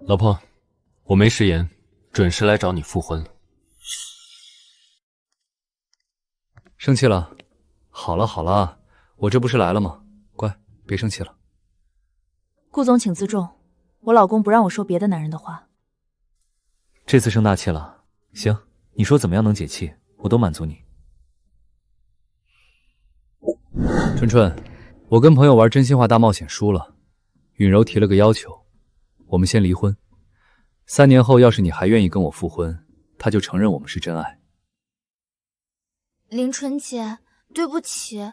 老婆，我没食言，准时来找你复婚了。生气了？好了好了，我这不是来了吗？乖，别生气了。顾总请自重，我老公不让我说别的男人的话。这次生大气了，行，你说怎么样能解气，我都满足你。春春，我跟朋友玩真心话大冒险输了，允柔提了个要求，我们先离婚，3年后要是你还愿意跟我复婚，他就承认我们是真爱。林春姐，对不起，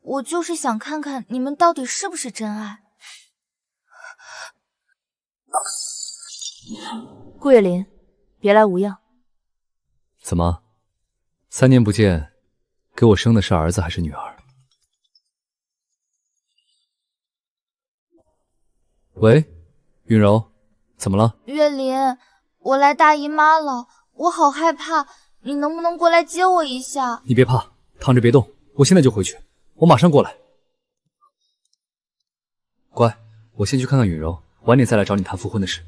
我就是想看看你们到底是不是真爱。顾月林，别来无恙。怎么，3年不见，给我生的是儿子还是女儿？喂，允柔，怎么了？月林，我来大姨妈了，我好害怕，你能不能过来接我一下？你别怕，躺着别动，我现在就回去，我马上过来。乖，我先去看看允柔，晚点再来找你谈复婚的事。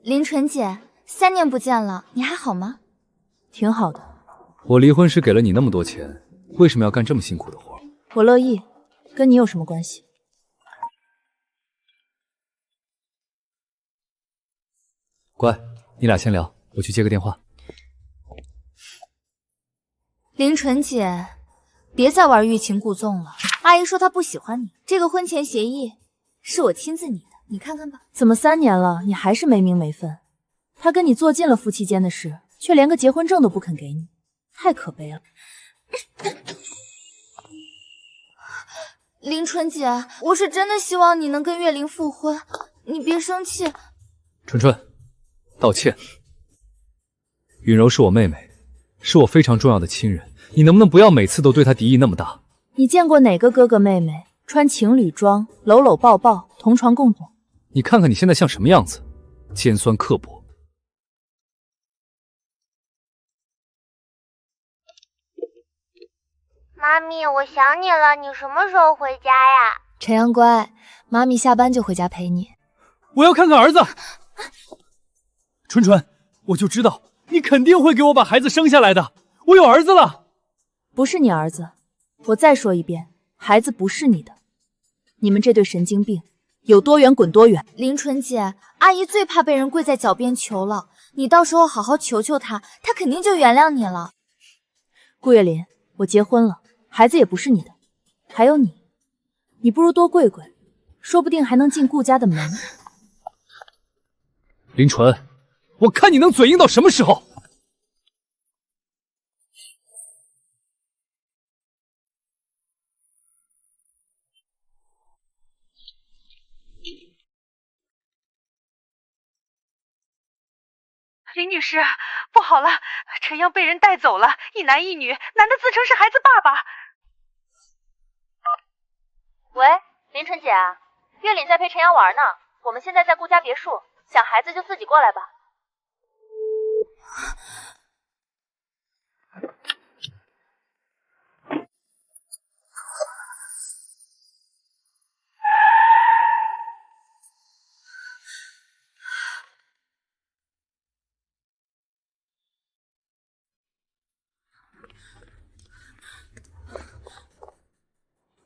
林纯姐，3年不见了，你还好吗？挺好的。我离婚时给了你那么多钱，为什么要干这么辛苦的活？我乐意，跟你有什么关系？乖，你俩先聊，我去接个电话。林纯姐，别再玩欲擒故纵了。阿姨说她不喜欢你，这个婚前协议是我亲自拟的，你看看吧。怎么3年了，你还是没名没分？他跟你做尽了夫妻间的事，却连个结婚证都不肯给你，太可悲了。林纯姐，我是真的希望你能跟月玲复婚，你别生气。春春，道歉。允柔是我妹妹，是我非常重要的亲人，你能不能不要每次都对她敌意那么大？你见过哪个哥哥妹妹穿情侣装，搂搂抱抱，同床共枕？你看看你现在像什么样子，尖酸刻薄。妈咪，我想你了，你什么时候回家呀？晨阳乖，妈咪下班就回家陪你。我要看看儿子。春春，我就知道你肯定会给我把孩子生下来的，我有儿子了。不是你儿子，我再说一遍，孩子不是你的。你们这对神经病，有多远滚多远。林纯姐，阿姨最怕被人跪在脚边求了，你到时候好好求求她，她肯定就原谅你了。顾月林，我结婚了，孩子也不是你的。还有你，你不如多跪跪，说不定还能进顾家的门。林纯，我看你能嘴硬到什么时候？林女士，不好了，陈阳被人带走了，一男一女，男的自称是孩子爸爸。喂，林纯姐啊，月凛在陪陈阳玩呢，我们现在在顾家别墅，想孩子就自己过来吧。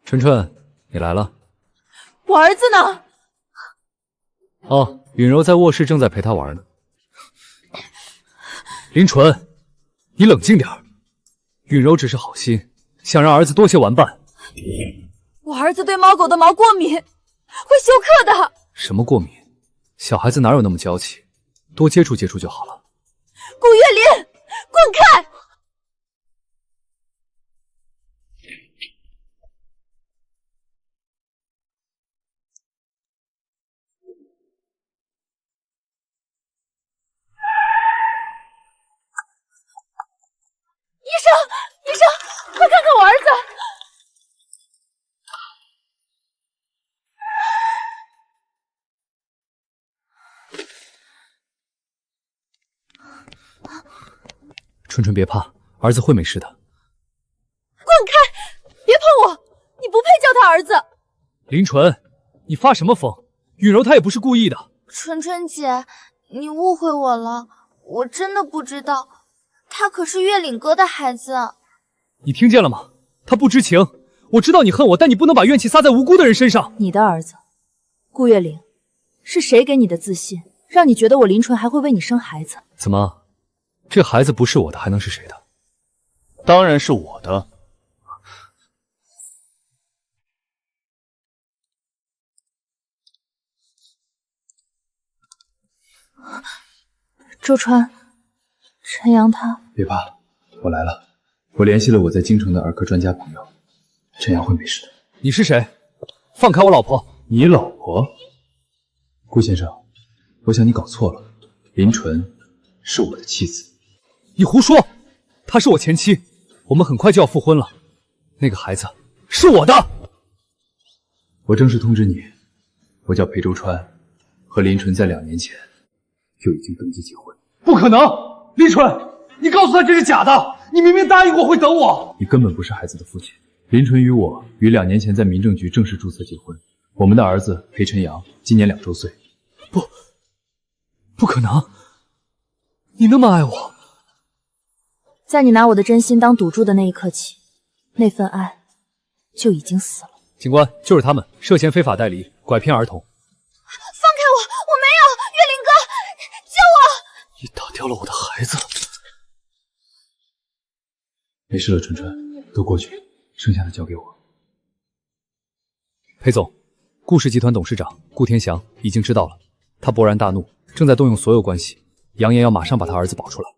春春，你来了。我儿子呢？哦，允柔在卧室正在陪他玩呢。林纯，你冷静点儿。允柔只是好心，想让儿子多些玩伴。我儿子对猫狗的毛过敏，会休克的。什么过敏？小孩子哪有那么娇气？多接触接触就好了。顾月林，滚开！医生，快看看我儿子！春春别怕，儿子会没事的。滚开！别碰我！你不配叫他儿子。林纯，你发什么疯？允柔她也不是故意的。纯纯姐，你误会我了，我真的不知道，他可是月岭哥的孩子。你听见了吗？他不知情。我知道你恨我，但你不能把怨气撒在无辜的人身上。你的儿子，顾月岭，是谁给你的自信，让你觉得我林纯还会为你生孩子？怎么，这孩子不是我的，还能是谁的？当然是我的。周川，陈阳他……别怕了，我来了。我联系了我在京城的儿科专家朋友，陈阳会没事的。你是谁？放开我老婆！你老婆？顾先生，我想你搞错了，林纯是我的妻子。你胡说！她是我前妻，我们很快就要复婚了。那个孩子是我的。我正式通知你，我叫裴周川，和林纯在2年前就已经登记结婚。不可能！林纯，你告诉他这是假的！你明明答应过会等我。你根本不是孩子的父亲。林纯与我于2年前在民政局正式注册结婚，我们的儿子裴晨阳今年2周岁。不可能！你那么爱我，在你拿我的真心当赌注的那一刻起，那份爱就已经死了。警官，就是他们涉嫌非法代理、拐骗儿童。放开我！我没有！月林哥，救我！你打掉了我的孩子。没事了，纯纯，都过去，剩下的交给我。裴总，顾氏集团董事长顾天祥已经知道了，他勃然大怒，正在动用所有关系，扬言要马上把他儿子保出来。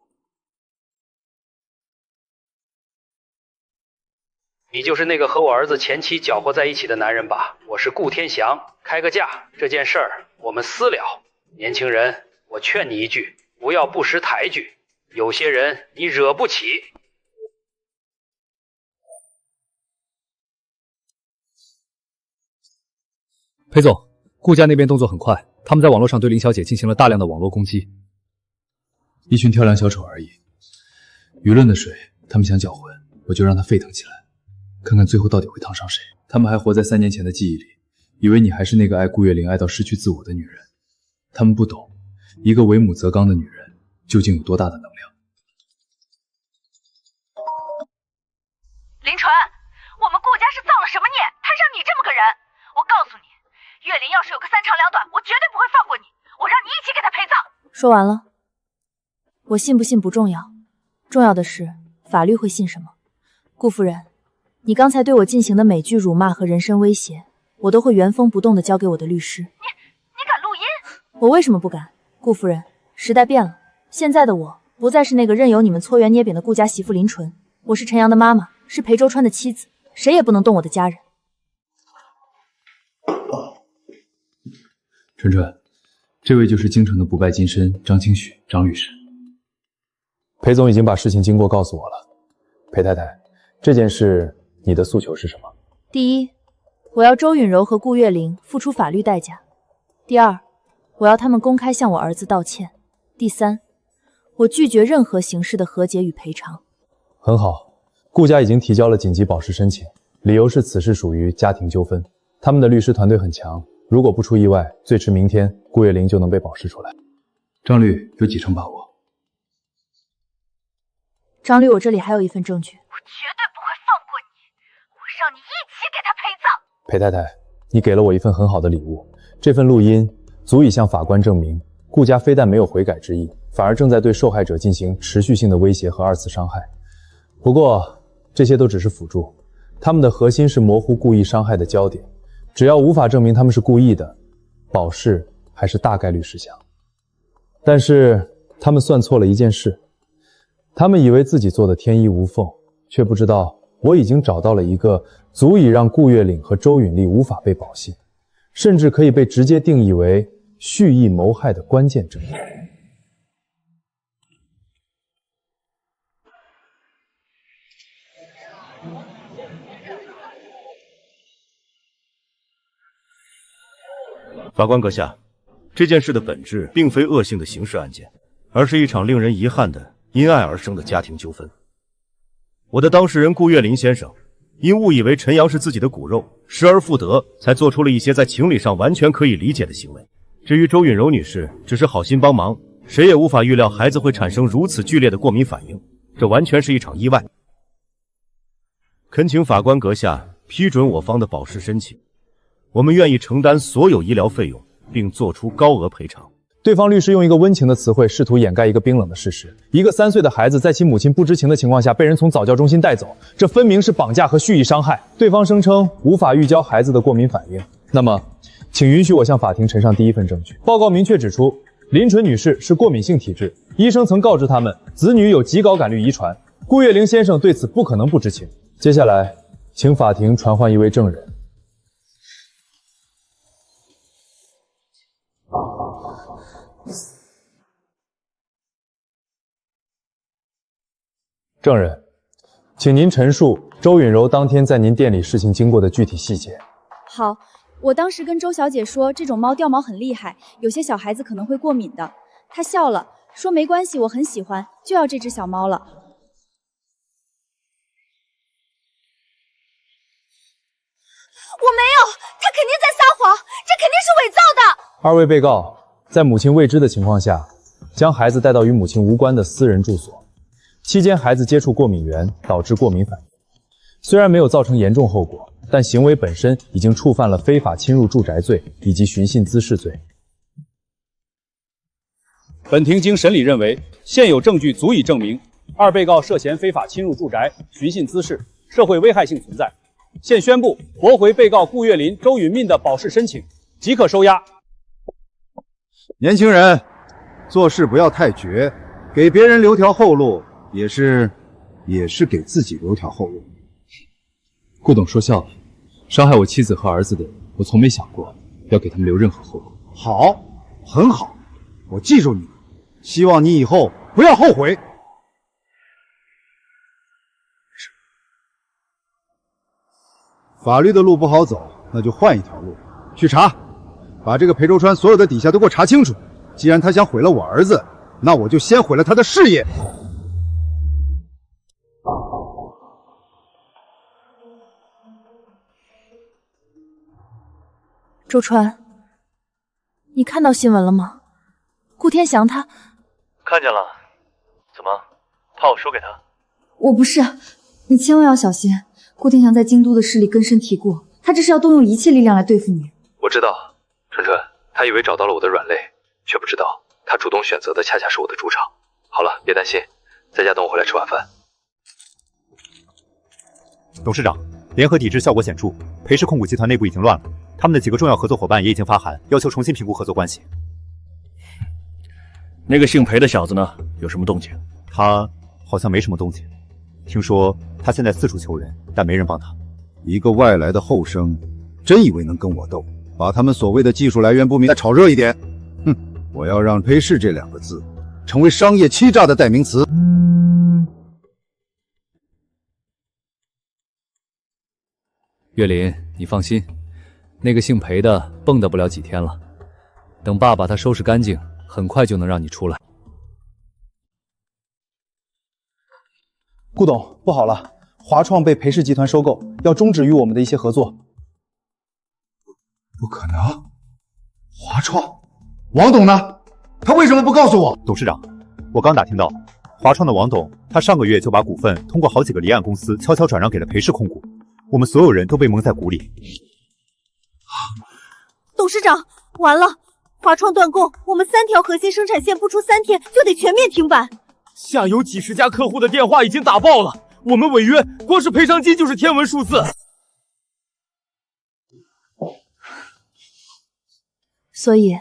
你就是那个和我儿子前妻搅和在一起的男人吧？我是顾天祥，开个价，这件事儿我们私了。年轻人，我劝你一句，不要不识抬举，有些人你惹不起。裴总，顾家那边动作很快，他们在网络上对林小姐进行了大量的网络攻击。一群跳梁小丑而已，舆论的水，他们想搅浑，我就让它沸腾起来，看看最后到底会烫伤谁。他们还活在3年前的记忆里，以为你还是那个爱顾月玲爱到失去自我的女人。他们不懂，一个为母则刚的女人究竟有多大的能量。林纯，我们顾家是造了什么孽，摊上你这么个人？我告诉你，月玲要是有个3长2短，我绝对不会放过你，我让你一起给她陪葬。说完了，我信不信不重要，重要的是法律会信什么。顾夫人，你刚才对我进行的每句辱骂和人身威胁，我都会原封不动的交给我的律师。你敢录音？我为什么不敢？顾夫人，时代变了，现在的我不再是那个任由你们搓圆捏扁的顾家媳妇林纯，我是陈阳的妈妈，是裴周川的妻子，谁也不能动我的家人。纯纯，这位就是京城的不败金身张清许张律师。裴总已经把事情经过告诉我了。裴太太，这件事你的诉求是什么？第一，我要周允柔和顾月玲付出法律代价。第二，我要他们公开向我儿子道歉。第三，我拒绝任何形式的和解与赔偿。很好，顾家已经提交了紧急保释申请，理由是此事属于家庭纠纷。他们的律师团队很强，如果不出意外，最迟明天顾月玲就能被保释出来。张律有几成把握？张律，我这里还有一份证据，我绝对不会放过你，我让你一起给她陪葬。裴太太，你给了我一份很好的礼物，这份录音足以向法官证明，顾家非但没有悔改之意，反而正在对受害者进行持续性的威胁和2次伤害。不过，这些都只是辅助，他们的核心是模糊故意伤害的焦点。只要无法证明他们是故意的，保释还是大概率事项。但是他们算错了一件事，他们以为自己做的天衣无缝，却不知道我已经找到了一个足以让顾月岭和周允丽无法被保信，甚至可以被直接定义为蓄意谋害的关键证据。法官阁下，这件事的本质并非恶性的刑事案件，而是一场令人遗憾的因爱而生的家庭纠纷。我的当事人顾月林先生，因误以为陈阳是自己的骨肉，失而复得，才做出了一些在情理上完全可以理解的行为。至于周允柔女士，只是好心帮忙，谁也无法预料孩子会产生如此剧烈的过敏反应，这完全是一场意外。恳请法官阁下批准我方的保释申请，我们愿意承担所有医疗费用，并作出高额赔偿。对方律师用一个温情的词汇，试图掩盖一个冰冷的事实：一个3岁的孩子在其母亲不知情的情况下被人从早教中心带走，这分明是绑架和蓄意伤害。对方声称无法预交孩子的过敏反应，那么，请允许我向法庭呈上第一份证据。报告明确指出，林纯女士是过敏性体质，医生曾告知他们子女有极高感率遗传。顾月龄先生对此不可能不知情。接下来，请法庭传唤一位证人。证人，请您陈述周允柔当天在您店里事情经过的具体细节。好，我当时跟周小姐说，这种猫掉毛很厉害，有些小孩子可能会过敏的。她笑了，说没关系，我很喜欢，就要这只小猫了。我没有，他肯定在撒谎，这肯定是伪造的。二位被告在母亲未知的情况下，将孩子带到与母亲无关的私人住所，期间孩子接触过敏源，导致过敏反应。虽然没有造成严重后果，但行为本身已经触犯了非法侵入住宅罪以及寻衅滋事罪。本庭经审理认为，现有证据足以证明二被告涉嫌非法侵入住宅、寻衅滋事，社会危害性存在。现宣布驳回被告顾月林、周允命的保释申请，即可收押。年轻人，做事不要太绝，给别人留条后路，也是给自己留条后路。顾董说笑了，伤害我妻子和儿子的人，我从没想过要给他们留任何后路。好，很好，我记住你，希望你以后不要后悔。法律的路不好走，那就换一条路，去查，把这个裴周川所有的底下都给我查清楚。既然他想毁了我儿子，那我就先毁了他的事业。周川，你看到新闻了吗？顾天祥他……看见了，怎么，怕我说给他？我不是，你千万要小心。顾天祥在京都的势力根深蒂固，他这是要动用一切力量来对付你。我知道，纯纯，他以为找到了我的软肋，却不知道他主动选择的恰恰是我的主场。好了，别担心，在家等我回来吃晚饭。董事长，联合抵制效果显著，裴氏控股集团内部已经乱了，他们的几个重要合作伙伴也已经发函，要求重新评估合作关系。那个姓裴的小子呢？有什么动静？他好像没什么动静，听说他现在四处求人，但没人帮他。一个外来的后生，真以为能跟我斗？把他们所谓的技术来源不明再炒热一点。哼，我要让裴氏这2个字成为商业欺诈的代名词。岳林，你放心，那个姓裴的蹦跶不了几天了，等爸把他收拾干净，很快就能让你出来。顾董，不好了，华创被裴氏集团收购，要终止与我们的一些合作。不可能！华创，王董呢？他为什么不告诉我？董事长，我刚打听到，华创的王董，他上个月就把股份通过好几个离岸公司悄悄转让给了裴氏控股，我们所有人都被蒙在鼓里。董事长，完了！华创断供，我们3条核心生产线不出3天就得全面停板。下游几10家客户的电话已经打爆了，我们违约，光是赔偿金就是天文数字。所以，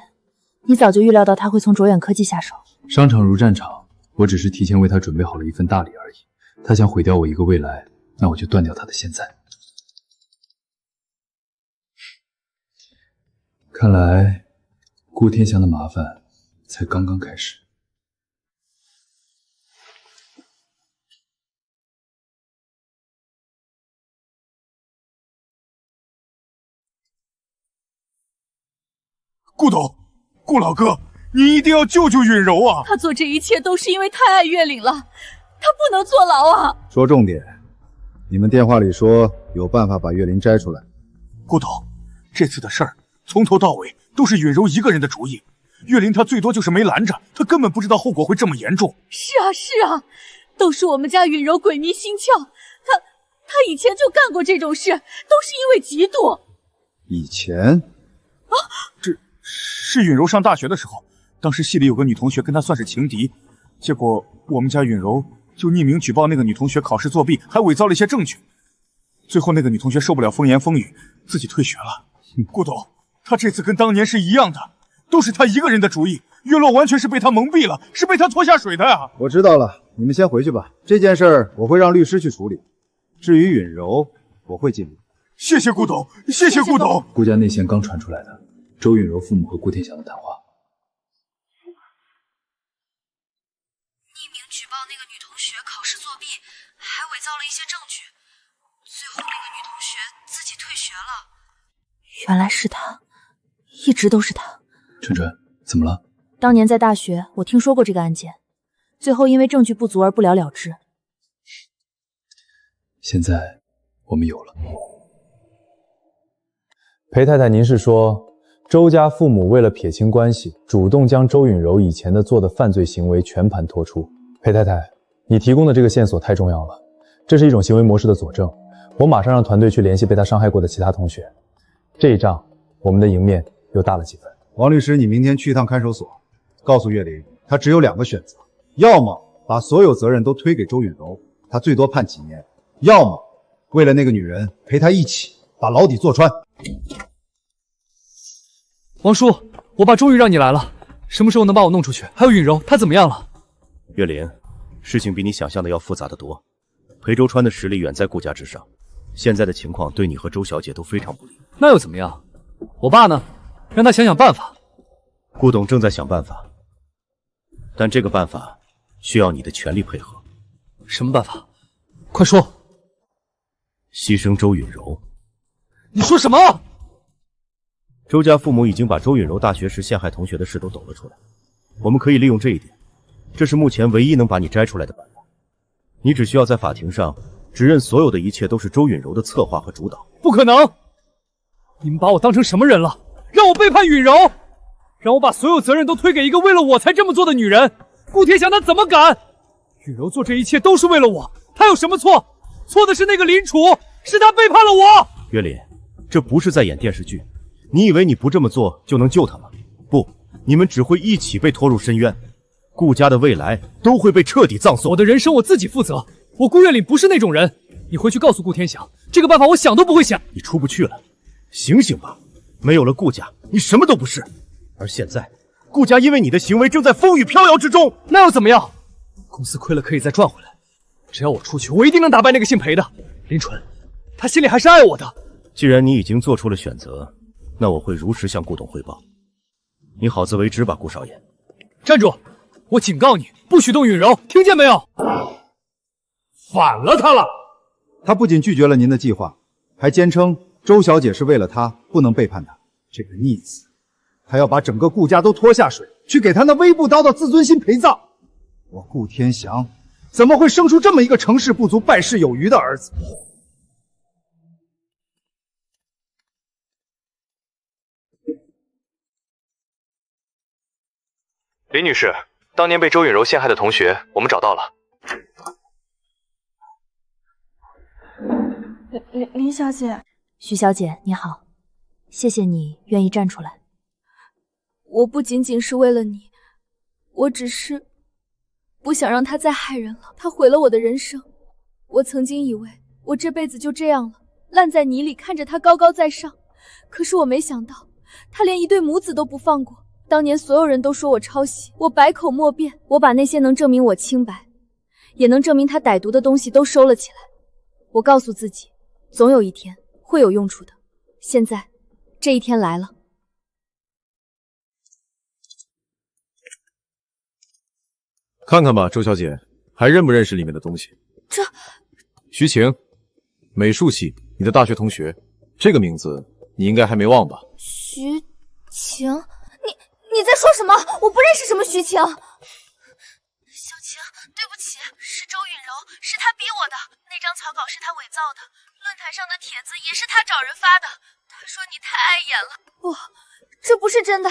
你早就预料到他会从卓远科技下手。商场如战场，我只是提前为他准备好了一份大礼而已。他想毁掉我一个未来，那我就断掉他的现在。看来，顾天祥的麻烦才刚刚开始。顾董，顾老哥，你一定要救救允柔啊！他做这一切都是因为太爱月岭了，他不能坐牢啊！说重点，你们电话里说有办法把月林摘出来。顾董，这次的事儿从头到尾都是允柔一个人的主意，月林他最多就是没拦着，他根本不知道后果会这么严重。是啊，都是我们家允柔鬼迷心窍，他以前就干过这种事，都是因为嫉妒。以前？这是允柔上大学的时候，当时系里有个女同学跟她算是情敌，结果我们家允柔就匿名举报那个女同学考试作弊，还伪造了一些证据。最后那个女同学受不了风言风语，自己退学了。顾董，他这次跟当年是一样的，都是他一个人的主意，月落完全是被他蒙蔽了，是被他拖下水的呀！我知道了，你们先回去吧，这件事儿我会让律师去处理。至于允柔，我会尽力。谢谢顾董，谢谢顾董。顾家内线刚传出来的周允柔父母和顾天祥的谈话。匿名举报那个女同学考试作弊，还伪造了一些证据，最后那个女同学自己退学了。原来是他，一直都是他。春春，怎么了？当年在大学，我听说过这个案件，最后因为证据不足而不了了之。现在我们有了。裴太太，您是说周家父母为了撇清关系，主动将周允柔以前做的犯罪行为全盘托出？裴太太，你提供的这个线索太重要了，这是一种行为模式的佐证。我马上让团队去联系被他伤害过的其他同学，这一仗我们的赢面又大了几分。王律师，你明天去一趟看守所，告诉岳林，他只有2个选择，要么把所有责任都推给周允柔，他最多判几年；要么为了那个女人陪他一起把牢底坐穿。王叔，我爸终于让你来了，什么时候能把我弄出去？还有允柔，她怎么样了？岳林，事情比你想象的要复杂得多。裴周川的实力远在顾家之上，现在的情况对你和周小姐都非常不利。那又怎么样？我爸呢？让他想想办法。顾董正在想办法，但这个办法需要你的全力配合。什么办法？快说。牺牲周允柔。你说什么？周家父母已经把周允柔大学时陷害同学的事都抖了出来，我们可以利用这一点，这是目前唯一能把你摘出来的办法。你只需要在法庭上指认所有的一切都是周允柔的策划和主导。不可能！你们把我当成什么人了？让我背叛允柔，让我把所有责任都推给一个为了我才这么做的女人。顾天祥他怎么敢？允柔做这一切都是为了我，他有什么错？错的是那个林楚，是他背叛了我。岳林，这不是在演电视剧，你以为你不这么做就能救他吗？不，你们只会一起被拖入深渊，顾家的未来都会被彻底葬送。我的人生我自己负责，我顾月岭不是那种人。你回去告诉顾天祥，这个办法我想都不会想。你出不去了，醒醒吧！没有了顾家，你什么都不是。而现在，顾家因为你的行为正在风雨飘摇之中。那又怎么样？公司亏了可以再赚回来。只要我出去，我一定能打败那个姓裴的林纯。他心里还是爱我的。既然你已经做出了选择，那我会如实向顾董汇报。你好自为之吧，顾少爷。站住！我警告你，不许动允柔，听见没有？反了他了！他不仅拒绝了您的计划，还坚称周小姐是为了他，不能背叛他。这个逆子，他要把整个顾家都拖下水，去给他那微不叨叨自尊心陪葬。我顾天祥怎么会生出这么一个成事不足败事有余的儿子？林女士，当年被周允柔陷害的同学，我们找到了。林小姐，徐小姐你好，谢谢你愿意站出来。我不仅仅是为了你，我只是不想让他再害人了。他毁了我的人生，我曾经以为我这辈子就这样了，烂在泥里看着他高高在上。可是我没想到，他连一对母子都不放过。当年所有人都说我抄袭，我百口莫辩。我把那些能证明我清白，也能证明他歹毒的东西都收了起来。我告诉自己，总有一天会有用处的。现在，这一天来了。看看吧，周小姐，还认不认识里面的东西？这，徐晴，美术系，你的大学同学，这个名字你应该还没忘吧？徐晴，你你在说什么？我不认识什么徐晴。小晴，对不起，是周允柔，是她逼我的。那张草稿是她伪造的，论坛上的帖子也是她找人发的。她说你太碍眼了。不，这不是真的，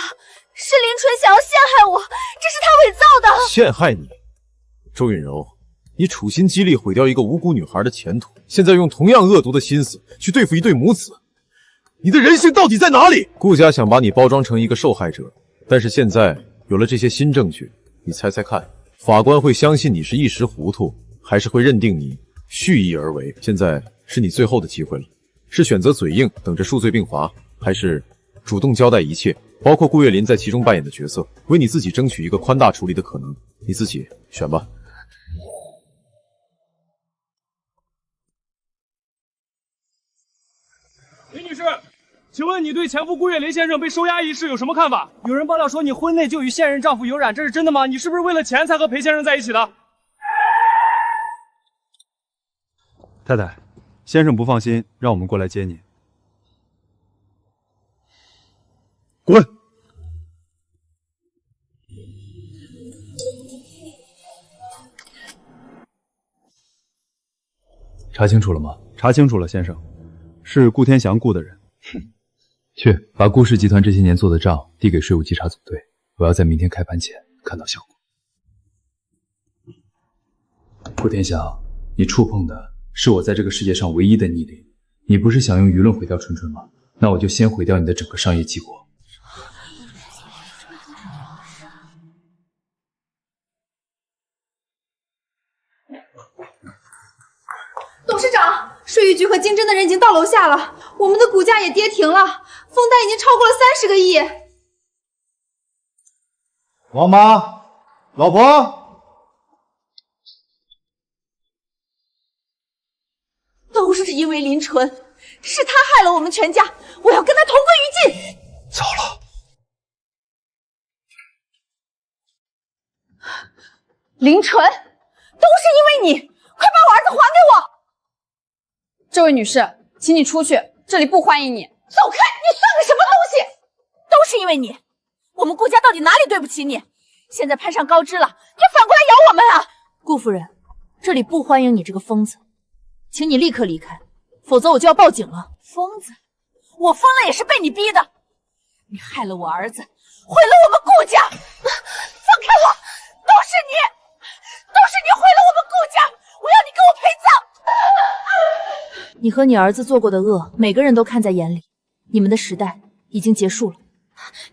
是林纯想要陷害我，这是他伪造的。陷害你？周允柔，你处心积虑毁掉一个无辜女孩的前途，现在用同样恶毒的心思去对付一对母子，你的人性到底在哪里？顾家想把你包装成一个受害者，但是现在有了这些新证据，你猜猜看，法官会相信你是一时糊涂，还是会认定你蓄意而为？现在是你最后的机会了，是选择嘴硬等着数罪并罚，还是主动交代一切，包括顾月林在其中扮演的角色，为你自己争取一个宽大处理的可能？你自己选吧。林女士，请问你对前夫顾月林先生被收押一事有什么看法？有人爆料说你婚内就与现任丈夫有染，这是真的吗？你是不是为了钱才和裴先生在一起的？太太，先生不放心，让我们过来接你。滚！查清楚了吗？查清楚了，先生，是顾天祥雇的人。去把顾氏集团这些年做的账递给税务稽查总队，我要在明天开盘前看到效果。顾天祥，你触碰的是我在这个世界上唯一的逆鳞。你不是想用舆论毁掉纯纯吗？那我就先毁掉你的整个商业帝国。董事长，税务局和经侦的人已经到楼下了，我们的股价也跌停了，封单已经超过了30个亿。王妈，老婆，都是因为林纯，是他害了我们全家，我要跟他同归于尽。糟了！林纯，都是因为你，快把我儿子还给我！这位女士，请你出去，这里不欢迎你。走开！你算个什么东西？都是因为你，我们顾家到底哪里对不起你？现在攀上高枝了，却反过来咬我们啊！顾夫人，这里不欢迎你这个疯子，请你立刻离开，否则我就要报警了。疯子？我疯了也是被你逼的！你害了我儿子，毁了我们顾家！放开我！都是你，都是你毁了我们顾家！我要你给我陪葬！你和你儿子做过的恶，每个人都看在眼里。你们的时代已经结束了。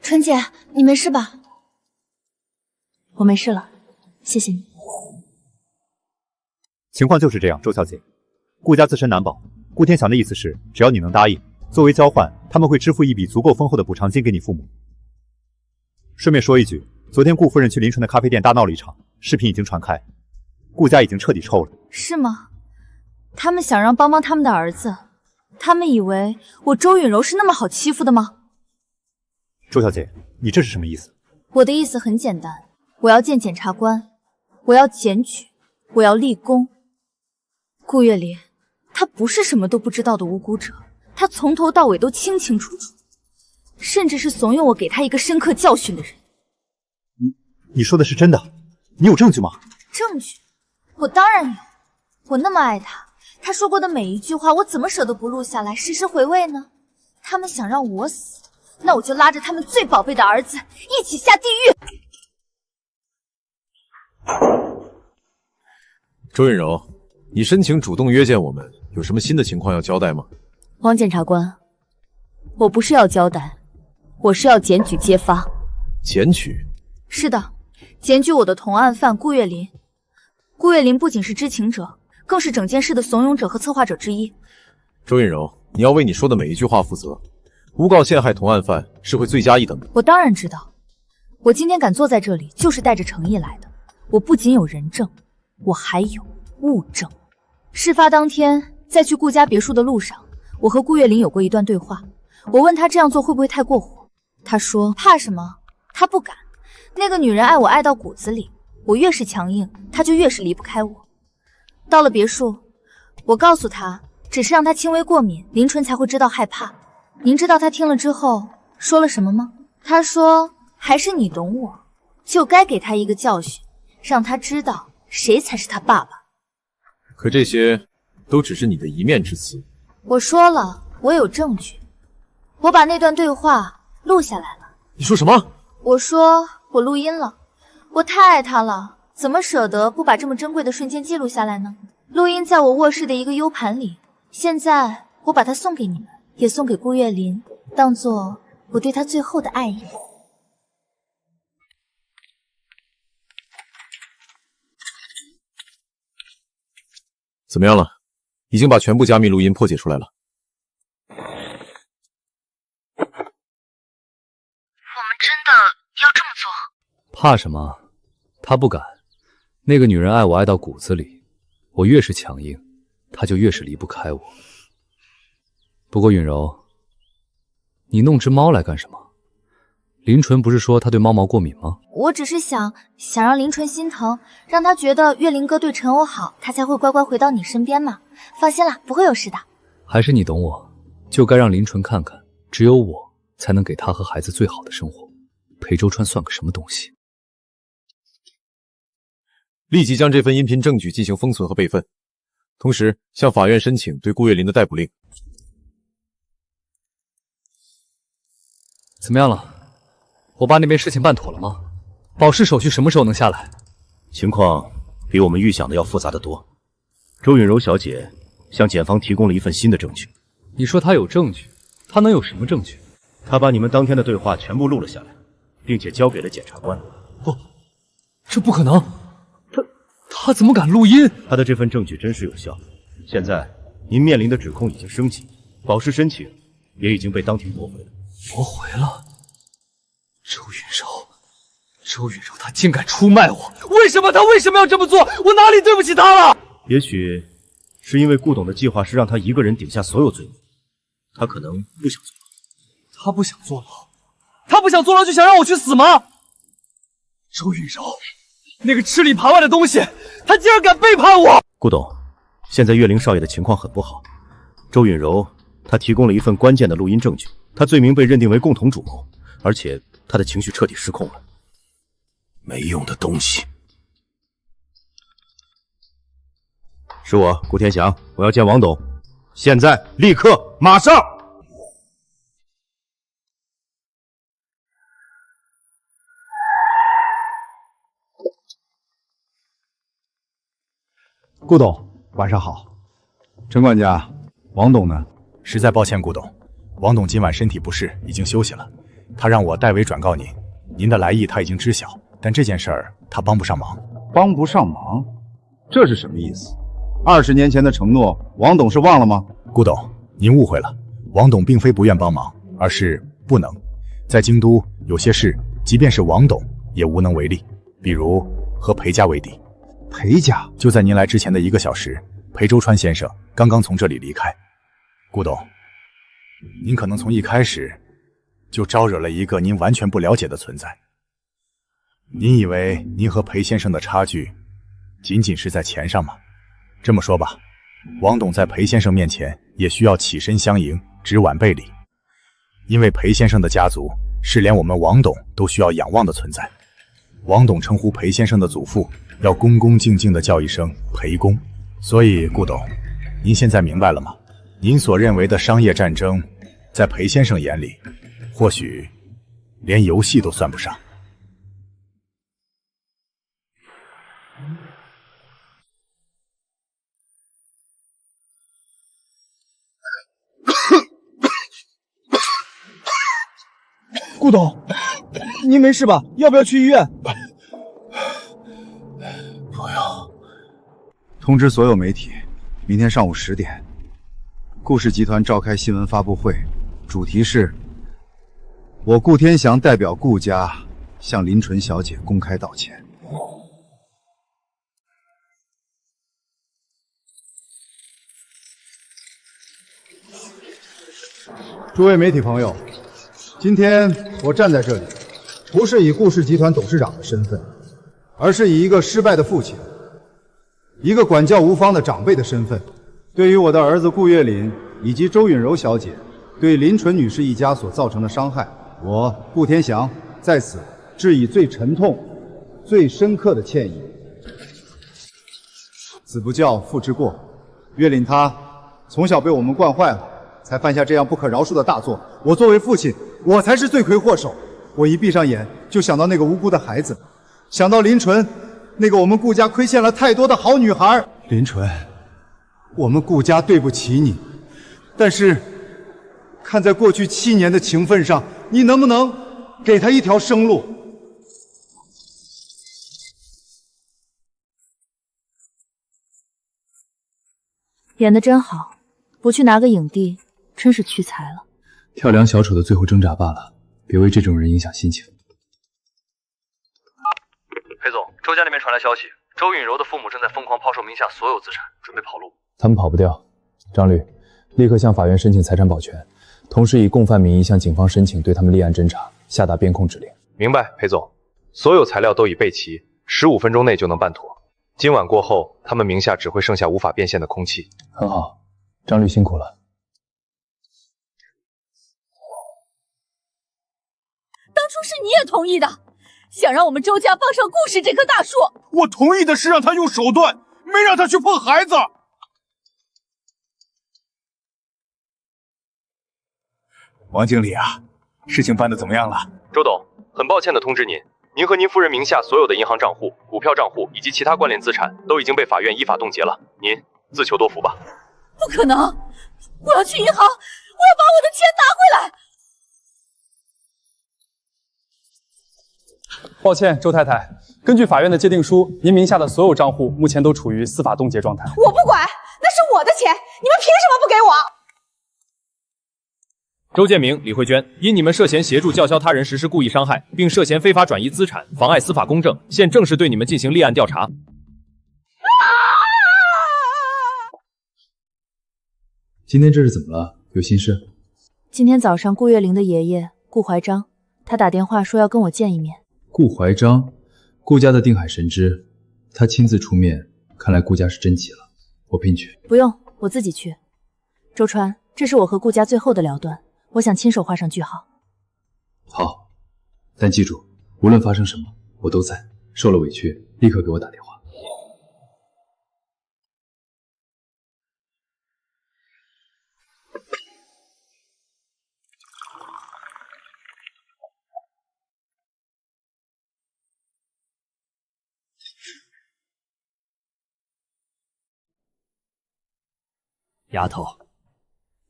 纯姐，你没事吧？我没事了，谢谢你。情况就是这样，周小姐，顾家自身难保。顾天祥的意思是，只要你能答应，作为交换，他们会支付一笔足够丰厚的补偿金给你父母。顺便说一句，昨天顾夫人去临春的咖啡店大闹了一场，视频已经传开，顾家已经彻底臭了。是吗？他们想让帮帮他们的儿子，他们以为我周允柔是那么好欺负的吗？周小姐，你这是什么意思？我的意思很简单，我要见检察官，我要检举，我要立功。顾月林，他不是什么都不知道的无辜者，他从头到尾都清清楚楚，甚至是怂恿我给他一个深刻教训的人。你说的是真的？你有证据吗？证据？我当然有，我那么爱他，他说过的每一句话，我怎么舍得不录下来，时时回味呢？他们想让我死，那我就拉着他们最宝贝的儿子一起下地狱。周允柔，你申请主动约见我们，有什么新的情况要交代吗？王检察官，我不是要交代，我是要检举揭发。检举？是的，检举我的同案犯顾月林。顾月林不仅是知情者，更是整件事的怂恿者和策划者之一。周允柔，你要为你说的每一句话负责。诬告陷害同案犯是会罪加一等的。我当然知道，我今天敢坐在这里，就是带着诚意来的。我不仅有人证，我还有物证。事发当天，在去顾家别墅的路上，我和顾月林有过一段对话。我问他这样做会不会太过火，他说怕什么？他不敢。那个女人爱我爱到骨子里，我越是强硬，她就越是离不开我。到了别墅，我告诉他，只是让他轻微过敏，林纯才会知道害怕。您知道他听了之后说了什么吗？他说还是你懂我，就该给他一个教训，让他知道谁才是他爸爸。可这些都只是你的一面之词。我说了，我有证据，我把那段对话录下来了。你说什么？我说我录音了，我太爱他了，怎么舍得不把这么珍贵的瞬间记录下来呢？录音在我卧室的一个 U 盘里，现在我把它送给你们，也送给顾月林，当做我对他最后的爱意。怎么样了？已经把全部加密录音破解出来了。我们真的要这么做？怕什么？他不敢。那个女人爱我爱到骨子里，我越是强硬，她就越是离不开我。不过允柔，你弄只猫来干什么？林纯不是说他对猫毛过敏吗？我只是想让林纯心疼，让他觉得月林哥对陈欧好，他才会乖乖回到你身边嘛。放心啦，不会有事的。还是你懂我，就该让林纯看看，只有我才能给他和孩子最好的生活。裴周川算个什么东西？立即将这份音频证据进行封存和备份，同时向法院申请对顾月林的逮捕令。怎么样了？我爸那边事情办妥了吗？保释手续什么时候能下来？情况比我们预想的要复杂得多。周允柔小姐向检方提供了一份新的证据。你说她有证据？她能有什么证据？她把你们当天的对话全部录了下来，并且交给了检察官。不，这不可能！他怎么敢录音？他的这份证据真实有效。现在您面临的指控已经升级，保释申请也已经被当庭驳回了。驳回了？周允柔，他竟敢出卖我！为什么他为什么要这么做？我哪里对不起他了？也许是因为顾董的计划是让他一个人顶下所有罪名，他可能不想坐牢。他不想坐牢？他不想坐牢就想让我去死吗？周允柔，那个吃里扒外的东西，他竟然敢背叛我！顾董，现在岳灵少爷的情况很不好，周允柔他提供了一份关键的录音证据，他罪名被认定为共同主谋，而且他的情绪彻底失控了。没用的东西！是我顾天祥，我要见王董，现在，立刻，马上！顾董，晚上好。陈管家，王董呢？实在抱歉，顾董，王董今晚身体不适，已经休息了。他让我代为转告您，您的来意他已经知晓，但这件事儿他帮不上忙。帮不上忙？这是什么意思？20年前的承诺，王董是忘了吗？顾董，您误会了，王董并非不愿帮忙，而是不能。在京都，有些事即便是王董也无能为力，比如和裴家为敌。裴家？就在您来之前的1个小时，裴周川先生刚刚从这里离开。顾董，您可能从一开始就招惹了一个您完全不了解的存在。您以为您和裴先生的差距仅仅是在钱上吗？这么说吧，王董在裴先生面前也需要起身相迎，直挽背礼，因为裴先生的家族是连我们王董都需要仰望的存在。王董称呼裴先生的祖父要恭恭敬敬地叫一声裴公。所以顾董，您现在明白了吗？您所认为的商业战争，在裴先生眼里或许连游戏都算不上。顾董，您没事吧？要不要去医院？不用。通知所有媒体，明天上午10点，顾氏集团召开新闻发布会，主题是我顾天祥代表顾家向林纯小姐公开道歉。诸位媒体朋友，今天我站在这里，不是以顾氏集团董事长的身份，而是以一个失败的父亲，一个管教无方的长辈的身份，对于我的儿子顾月林以及周允柔小姐对林纯女士一家所造成的伤害，我顾天祥在此致以最沉痛、最深刻的歉意。子不教，父之过。岳林他从小被我们惯坏了，才犯下这样不可饶恕的大错。我作为父亲，我才是罪魁祸首。我一闭上眼，就想到那个无辜的孩子，想到林纯，那个我们顾家亏欠了太多的好女孩。林纯，我们顾家对不起你，但是看在过去7年的情分上，你能不能给他一条生路？演得真好，不去拿个影帝，真是屈才了。跳梁小丑的最后挣扎罢了，别为这种人影响心情。裴总，周家那边传来消息，周允柔的父母正在疯狂抛售名下所有资产，准备跑路。他们跑不掉。张律，立刻向法院申请财产保全，同时以共犯名义向警方申请对他们立案侦查，下达编控指令。明白，裴总。所有材料都已备齐，15分钟内就能办妥。今晚过后，他们名下只会剩下无法变现的空气。很好，张律辛苦了。当初是你也同意的，想让我们周家放上顾氏这棵大树。我同意的是让他用手段，没让他去碰孩子。王经理啊，事情办得怎么样了？周董，很抱歉地通知您，您和您夫人名下所有的银行账户、股票账户以及其他关联资产都已经被法院依法冻结了，您自求多福吧。不可能！我要去银行，我要把我的钱拿回来。抱歉，周太太，根据法院的界定书，您名下的所有账户目前都处于司法冻结状态。我不管，那是我的钱，你们凭什么不给我？周建明、李慧娟，因你们涉嫌协助叫嚣他人实施故意伤害，并涉嫌非法转移资产，妨碍司法公正，现正式对你们进行立案调查。今天这是怎么了？有心事？今天早上顾月玲的爷爷顾怀章，他打电话说要跟我见一面。顾怀章，顾家的定海神针，他亲自出面，看来顾家是真急了。我陪你去。不用，我自己去。周川，这是我和顾家最后的了断，我想亲手画上句号。好，但记住，无论发生什么，我都在。受了委屈，立刻给我打电话。丫头，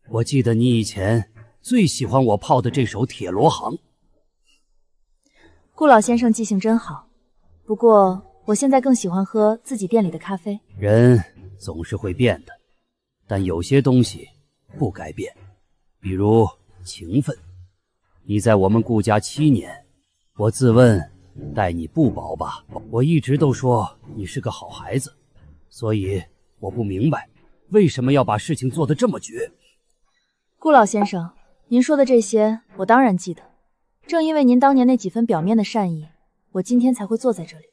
我记得你以前最喜欢我泡的这手铁罗行。顾老先生记性真好，不过我现在更喜欢喝自己店里的咖啡。人总是会变的，但有些东西不该变，比如情分。你在我们顾家7年，我自问待你不薄吧？我一直都说你是个好孩子，所以我不明白为什么要把事情做得这么绝。顾老先生，您说的这些我当然记得，正因为您当年那几分表面的善意，我今天才会坐在这里。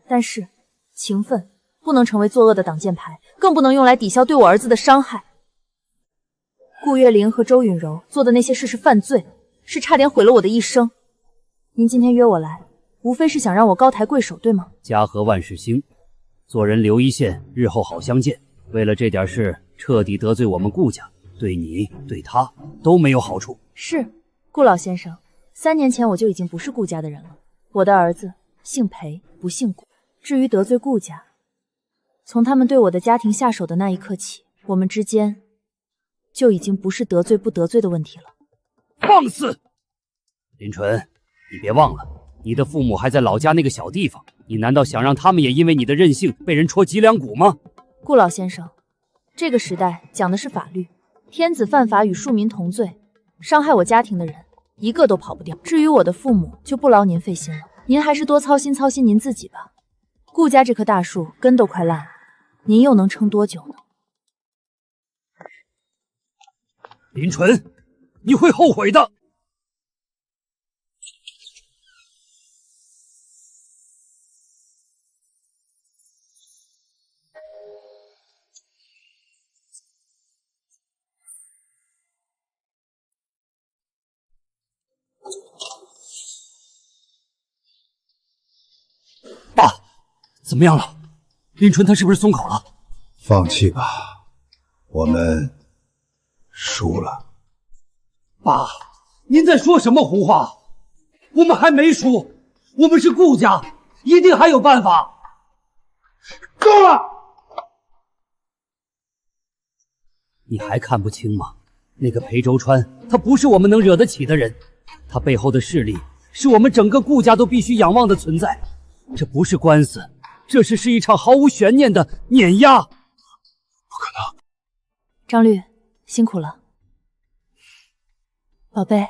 但是情分不能成为作恶的挡箭牌，更不能用来抵消对我儿子的伤害。顾月玲和周允柔做的那些事是犯罪，是差点毁了我的一生。您今天约我来，无非是想让我高抬贵手，对吗？家和万事兴，做人留一线，日后好相见。为了这点事彻底得罪我们顾家，对你对他都没有好处。是，顾老先生，3年前我就已经不是顾家的人了。我的儿子姓裴，不姓顾。至于得罪顾家，从他们对我的家庭下手的那一刻起，我们之间就已经不是得罪不得罪的问题了。放肆！林纯，你别忘了，你的父母还在老家那个小地方，你难道想让他们也因为你的任性被人戳脊梁骨吗？顾老先生，这个时代讲的是法律，天子犯法与庶民同罪，伤害我家庭的人一个都跑不掉。至于我的父母，就不劳您费心了，您还是多操心操心您自己吧。顾家这棵大树根都快烂了，您又能撑多久呢？林纯，你会后悔的。怎么样了？林纯他是不是松口了？放弃吧，我们输了。爸，您在说什么胡话？我们还没输，我们是顾家，一定还有办法。够了！你还看不清吗？那个裴周川，他不是我们能惹得起的人，他背后的势力是我们整个顾家都必须仰望的存在。这不是官司，这是一场毫无悬念的碾压。不可能！张律，辛苦了。宝贝，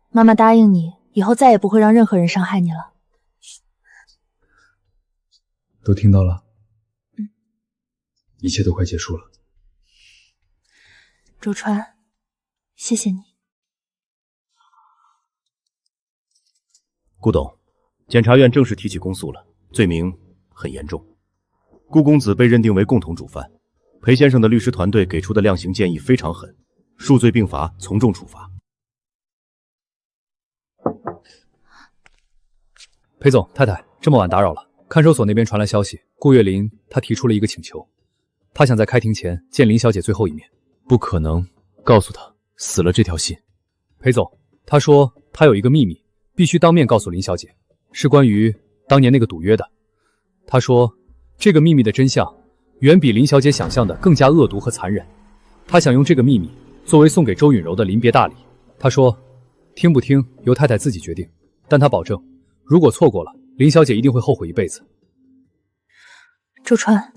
妈妈答应你，以后再也不会让任何人伤害你了。都听到了？一切都快结束了。周川，谢谢你。顾董，检察院正式提起公诉了，罪名很严重。顾公子被认定为共同主犯，裴先生的律师团队给出的量刑建议非常狠，数罪并罚，从重处罚。裴总，太太，这么晚打扰了。看守所那边传来消息，顾月林他提出了一个请求，他想在开庭前见林小姐最后一面。不可能，告诉他死了这条心。裴总，他说他有一个秘密，必须当面告诉林小姐，是关于当年那个赌约的。他说这个秘密的真相远比林小姐想象的更加恶毒和残忍。他想用这个秘密作为送给周允柔的临别大礼。他说听不听由太太自己决定，但他保证如果错过了，林小姐一定会后悔一辈子。周川，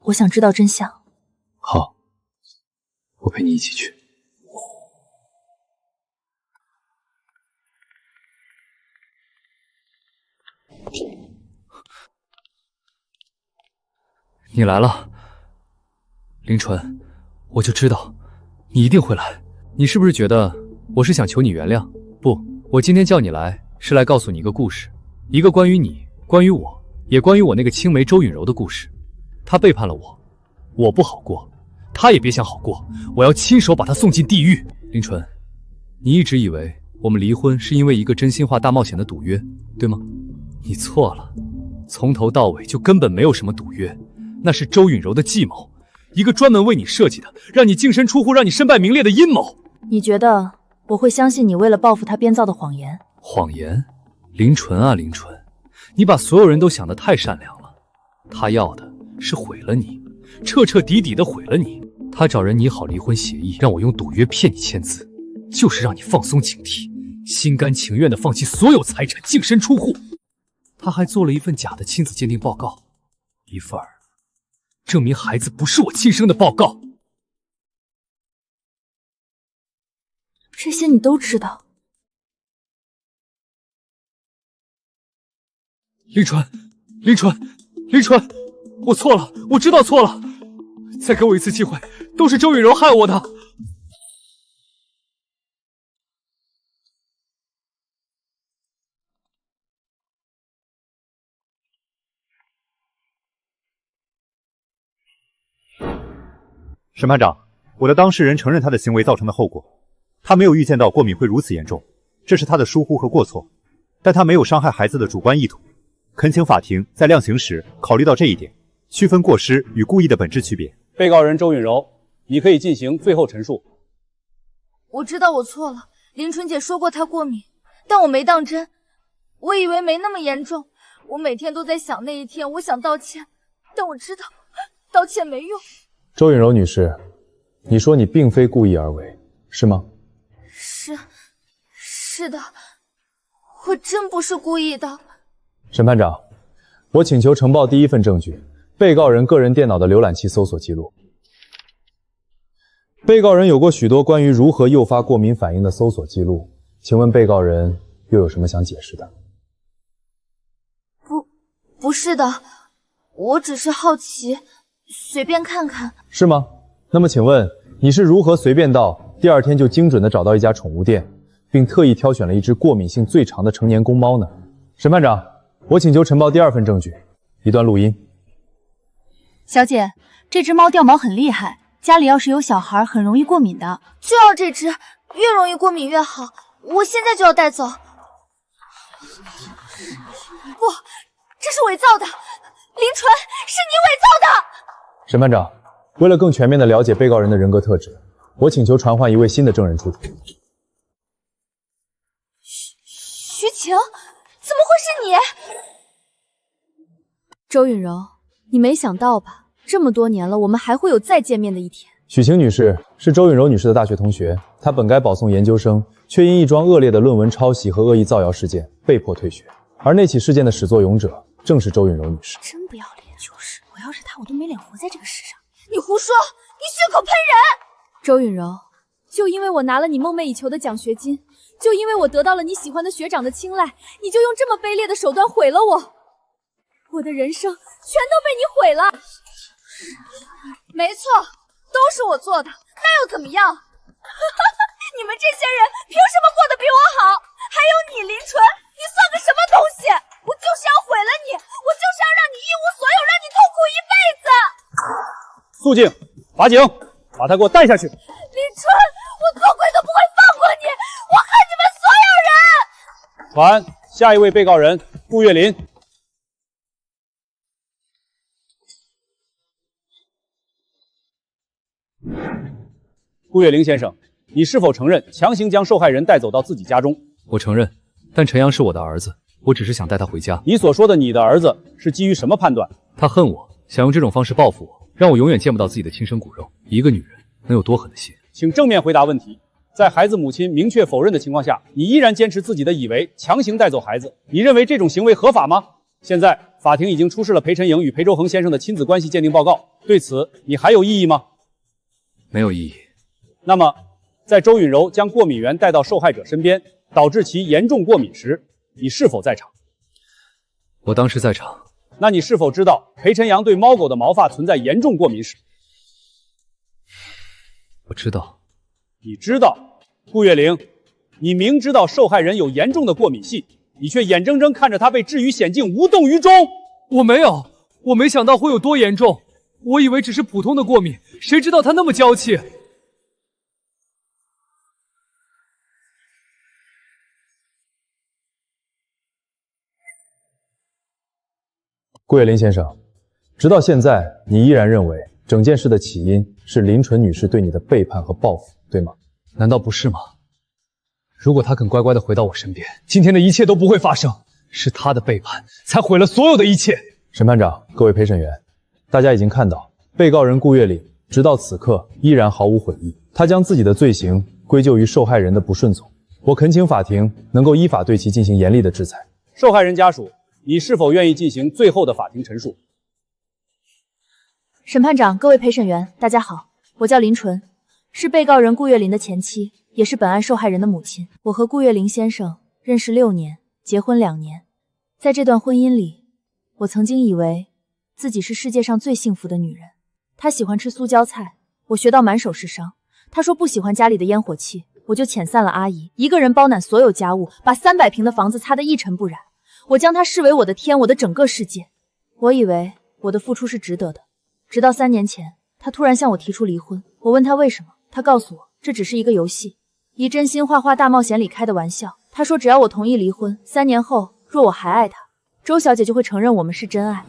我想知道真相。好，我陪你一起去。你来了，林纯，我就知道你一定会来。你是不是觉得我是想求你原谅？不，我今天叫你来是来告诉你一个故事，一个关于你、关于我，也关于我那个青梅周允柔的故事。她背叛了我，我不好过，她也别想好过，我要亲手把她送进地狱。林纯，你一直以为我们离婚是因为一个真心话大冒险的赌约，对吗？你错了，从头到尾就根本没有什么赌约，那是周允柔的计谋，一个专门为你设计的，让你净身出户，让你身败名裂的阴谋。你觉得我会相信你为了报复他编造的谎言？谎言？林纯啊，林纯，你把所有人都想得太善良了。他要的是毁了你，彻彻底底的毁了你。他找人拟好离婚协议，让我用赌约骗你签字，就是让你放松警惕，心甘情愿的放弃所有财产，净身出户。他还做了一份假的亲子鉴定报告，一份证明孩子不是我亲生的报告。这些你都知道？林纯，林纯，林纯，我错了，我知道错了，再给我一次机会，都是周允柔害我的。审判长，我的当事人承认他的行为造成的后果，他没有预见到过敏会如此严重，这是他的疏忽和过错，但他没有伤害孩子的主观意图。恳请法庭在量刑时考虑到这一点，区分过失与故意的本质区别。被告人周允柔，你可以进行最后陈述。我知道我错了，林纯姐说过她过敏，但我没当真，我以为没那么严重。我每天都在想那一天，我想道歉，但我知道道歉没用。周允柔女士，你说你并非故意而为，是吗？是的，我真不是故意的。审判长，我请求呈报第一份证据，被告人个人电脑的浏览器搜索记录。被告人有过许多关于如何诱发过敏反应的搜索记录，请问被告人又有什么想解释的？不是的，我只是好奇，随便看看。是吗？那么请问你是如何随便到第二天就精准地找到一家宠物店，并特意挑选了一只过敏性最长的成年公猫呢？审判长，我请求呈报第二份证据，一段录音。小姐，这只猫掉毛很厉害，家里要是有小孩，很容易过敏的。就要这只，越容易过敏越好，我现在就要带走。不，这是伪造的，林纯，是你伪造的！审判长，为了更全面地了解被告人的人格特质，我请求传唤一位新的证人出庭。徐晴，怎么会是你？周允柔，你没想到吧？这么多年了，我们还会有再见面的一天。许晴女士是周允柔女士的大学同学，她本该保送研究生，却因一桩恶劣的论文抄袭和恶意造谣事件被迫退学。而那起事件的始作俑者正是周允柔女士。真不要脸！就是，我要是她，我都没脸活在这个世上。你胡说！你血口喷人！周允柔，就因为我拿了你梦寐以求的奖学金，就因为我得到了你喜欢的学长的青睐，你就用这么卑劣的手段毁了我。我的人生全都被你毁了。没错，都是我做的，那又怎么样？你们这些人凭什么过得比我好？还有你林纯，你算个什么东西？我就是要毁了你，我就是要让你一无所有，让你痛苦一辈子。肃静，法警，把他给我带下去。林纯，我做鬼都不会放过你，我恨你们所有人。传下一位被告人顾月林。顾月龄先生，你是否承认强行将受害人带走到自己家中？我承认，但陈阳是我的儿子，我只是想带他回家。你所说的你的儿子是基于什么判断？他恨我，想用这种方式报复我，让我永远见不到自己的亲生骨肉。一个女人能有多狠的心？请正面回答问题。在孩子母亲明确否认的情况下，你依然坚持自己的以为，强行带走孩子，你认为这种行为合法吗？现在法庭已经出示了裴晨莹与裴周恒先生的亲子关系鉴定报告，对此你还有异议吗？没有异议。那么，在周允柔将过敏源带到受害者身边，导致其严重过敏时，你是否在场？我当时在场。那你是否知道裴晨阳对猫狗的毛发存在严重过敏史？我知道。你知道。顾月龄，你明知道受害人有严重的过敏性，你却眼睁睁看着他被置于险境，无动于衷。我没有，我没想到会有多严重，我以为只是普通的过敏，谁知道他那么娇气。顾月林先生，直到现在，你依然认为整件事的起因是林纯女士对你的背叛和报复，对吗？难道不是吗？如果她肯乖乖的回到我身边，今天的一切都不会发生。是她的背叛，才毁了所有的一切。审判长，各位陪审员，大家已经看到，被告人顾月岭直到此刻依然毫无悔意，他将自己的罪行归咎于受害人的不顺从。我恳请法庭能够依法对其进行严厉的制裁。受害人家属，你是否愿意进行最后的法庭陈述？审判长，各位陪审员，大家好，我叫林纯，是被告人顾月林的前妻，也是本案受害人的母亲。我和顾月林先生认识6年，结婚2年。在这段婚姻里，我曾经以为自己是世界上最幸福的女人。他喜欢吃酥椒菜，我学到满手是伤。他说不喜欢家里的烟火气，我就遣散了阿姨，一个人包揽所有家务，把300平的房子擦得一尘不染。我将他视为我的天，我的整个世界。我以为我的付出是值得的，直到3年前，他突然向我提出离婚。我问他为什么，他告诉我这只是一个游戏，以真心话大冒险里开的玩笑。他说只要我同意离婚，3年后若我还爱他，周小姐就会承认我们是真爱。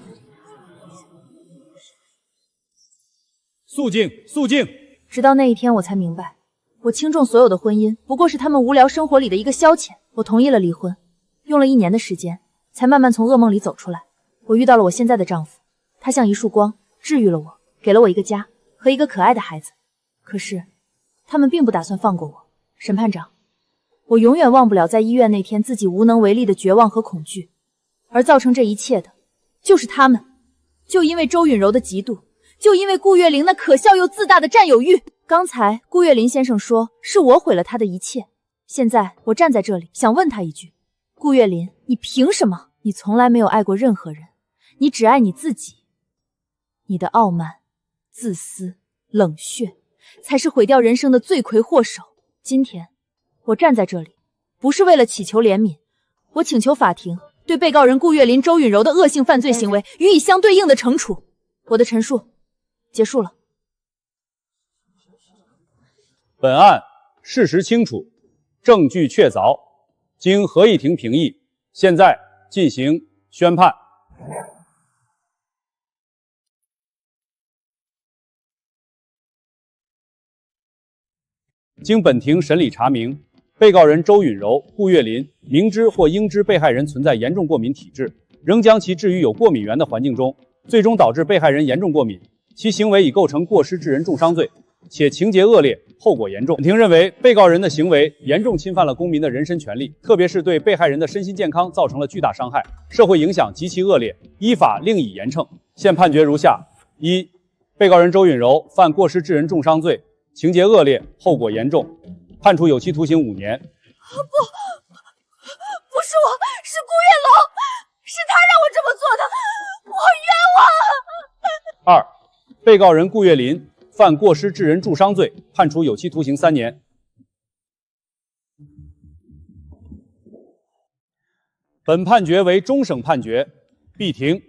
肃静，肃静！直到那一天，我才明白，我轻重所有的婚姻不过是他们无聊生活里的一个消遣。我同意了离婚，用了1年的时间，才慢慢从噩梦里走出来。我遇到了我现在的丈夫，他像一束光，治愈了我，给了我一个家和一个可爱的孩子。可是，他们并不打算放过我。审判长，我永远忘不了在医院那天自己无能为力的绝望和恐惧，而造成这一切的，就是他们。就因为周允柔的嫉妒，就因为顾月玲那可笑又自大的占有欲。刚才顾月林先生说是我毁了他的一切，现在我站在这里，想问他一句：顾月林，你凭什么？你从来没有爱过任何人，你只爱你自己。你的傲慢、自私、冷血，才是毁掉人生的罪魁祸首。今天我站在这里，不是为了祈求怜悯，我请求法庭对被告人顾月林、周允柔的恶性犯罪行为予以相对应的惩处。我的陈述结束了。本案事实清楚，证据确凿，经合议庭评议，现在进行宣判。经本庭审理查明，被告人周允柔、顾月林明知或应知被害人存在严重过敏体质，仍将其置于有过敏源的环境中，最终导致被害人严重过敏，其行为已构成过失致人重伤罪，且情节恶劣，后果严重。本庭认为，被告人的行为严重侵犯了公民的人身权利，特别是对被害人的身心健康造成了巨大伤害，社会影响极其恶劣，依法另以严惩。现判决如下：一、被告人周允柔犯过失致人重伤罪，情节恶劣，后果严重，判处有期徒刑5年。不是我，是顾月龙，是他让我这么做的，我冤枉。二、被告人顾月林犯过失致人重伤罪，判处有期徒刑3年。本判决为终审判决，闭庭。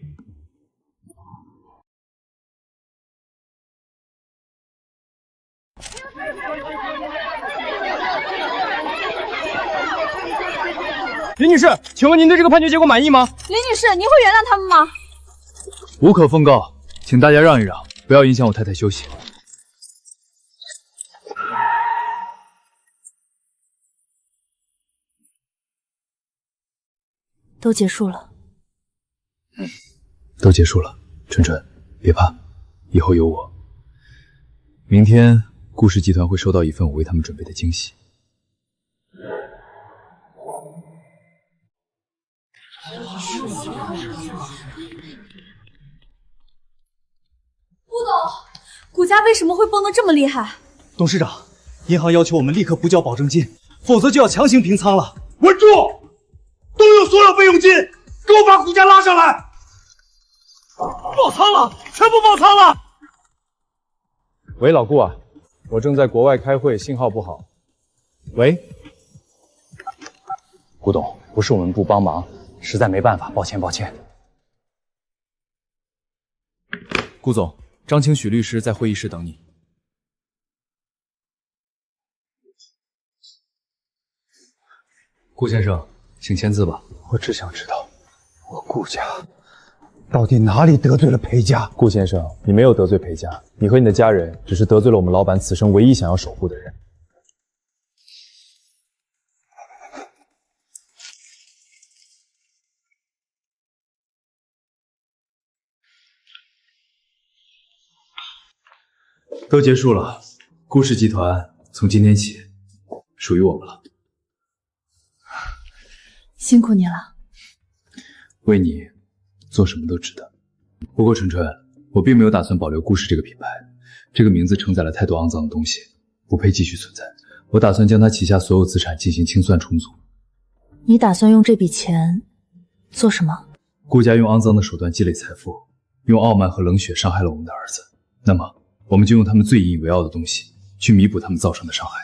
林女士，请问您对这个判决结果满意吗？林女士，您会原谅他们吗？无可奉告，请大家让一让，不要影响我太太休息。都结束了。都结束了，春春，别怕，以后有我。明天顾氏集团会收到一份我为他们准备的惊喜。顾董，顾家为什么会崩得这么厉害？董事长，银行要求我们立刻补缴保证金，否则就要强行平仓了。稳住！动用所有备用金，给我把顾家拉上来！爆仓了，全部爆仓了！喂，老顾啊，我正在国外开会，信号不好。喂，顾董，不是我们不帮忙，实在没办法，抱歉抱歉。顾总，张清许律师在会议室等你。顾先生，请签字吧。我只想知道，我顾家到底哪里得罪了裴家？顾先生，你没有得罪裴家，你和你的家人只是得罪了我们老板此生唯一想要守护的人。都结束了，顾氏集团从今天起属于我们了。辛苦你了。为你做什么都值得。不过春春，我并没有打算保留顾氏这个品牌，这个名字承载了太多肮脏的东西，不配继续存在。我打算将它旗下所有资产进行清算重组。你打算用这笔钱做什么？顾家用肮脏的手段积累财富，用傲慢和冷血伤害了我们的儿子，那么我们就用他们最引以为傲的东西去弥补他们造成的伤害。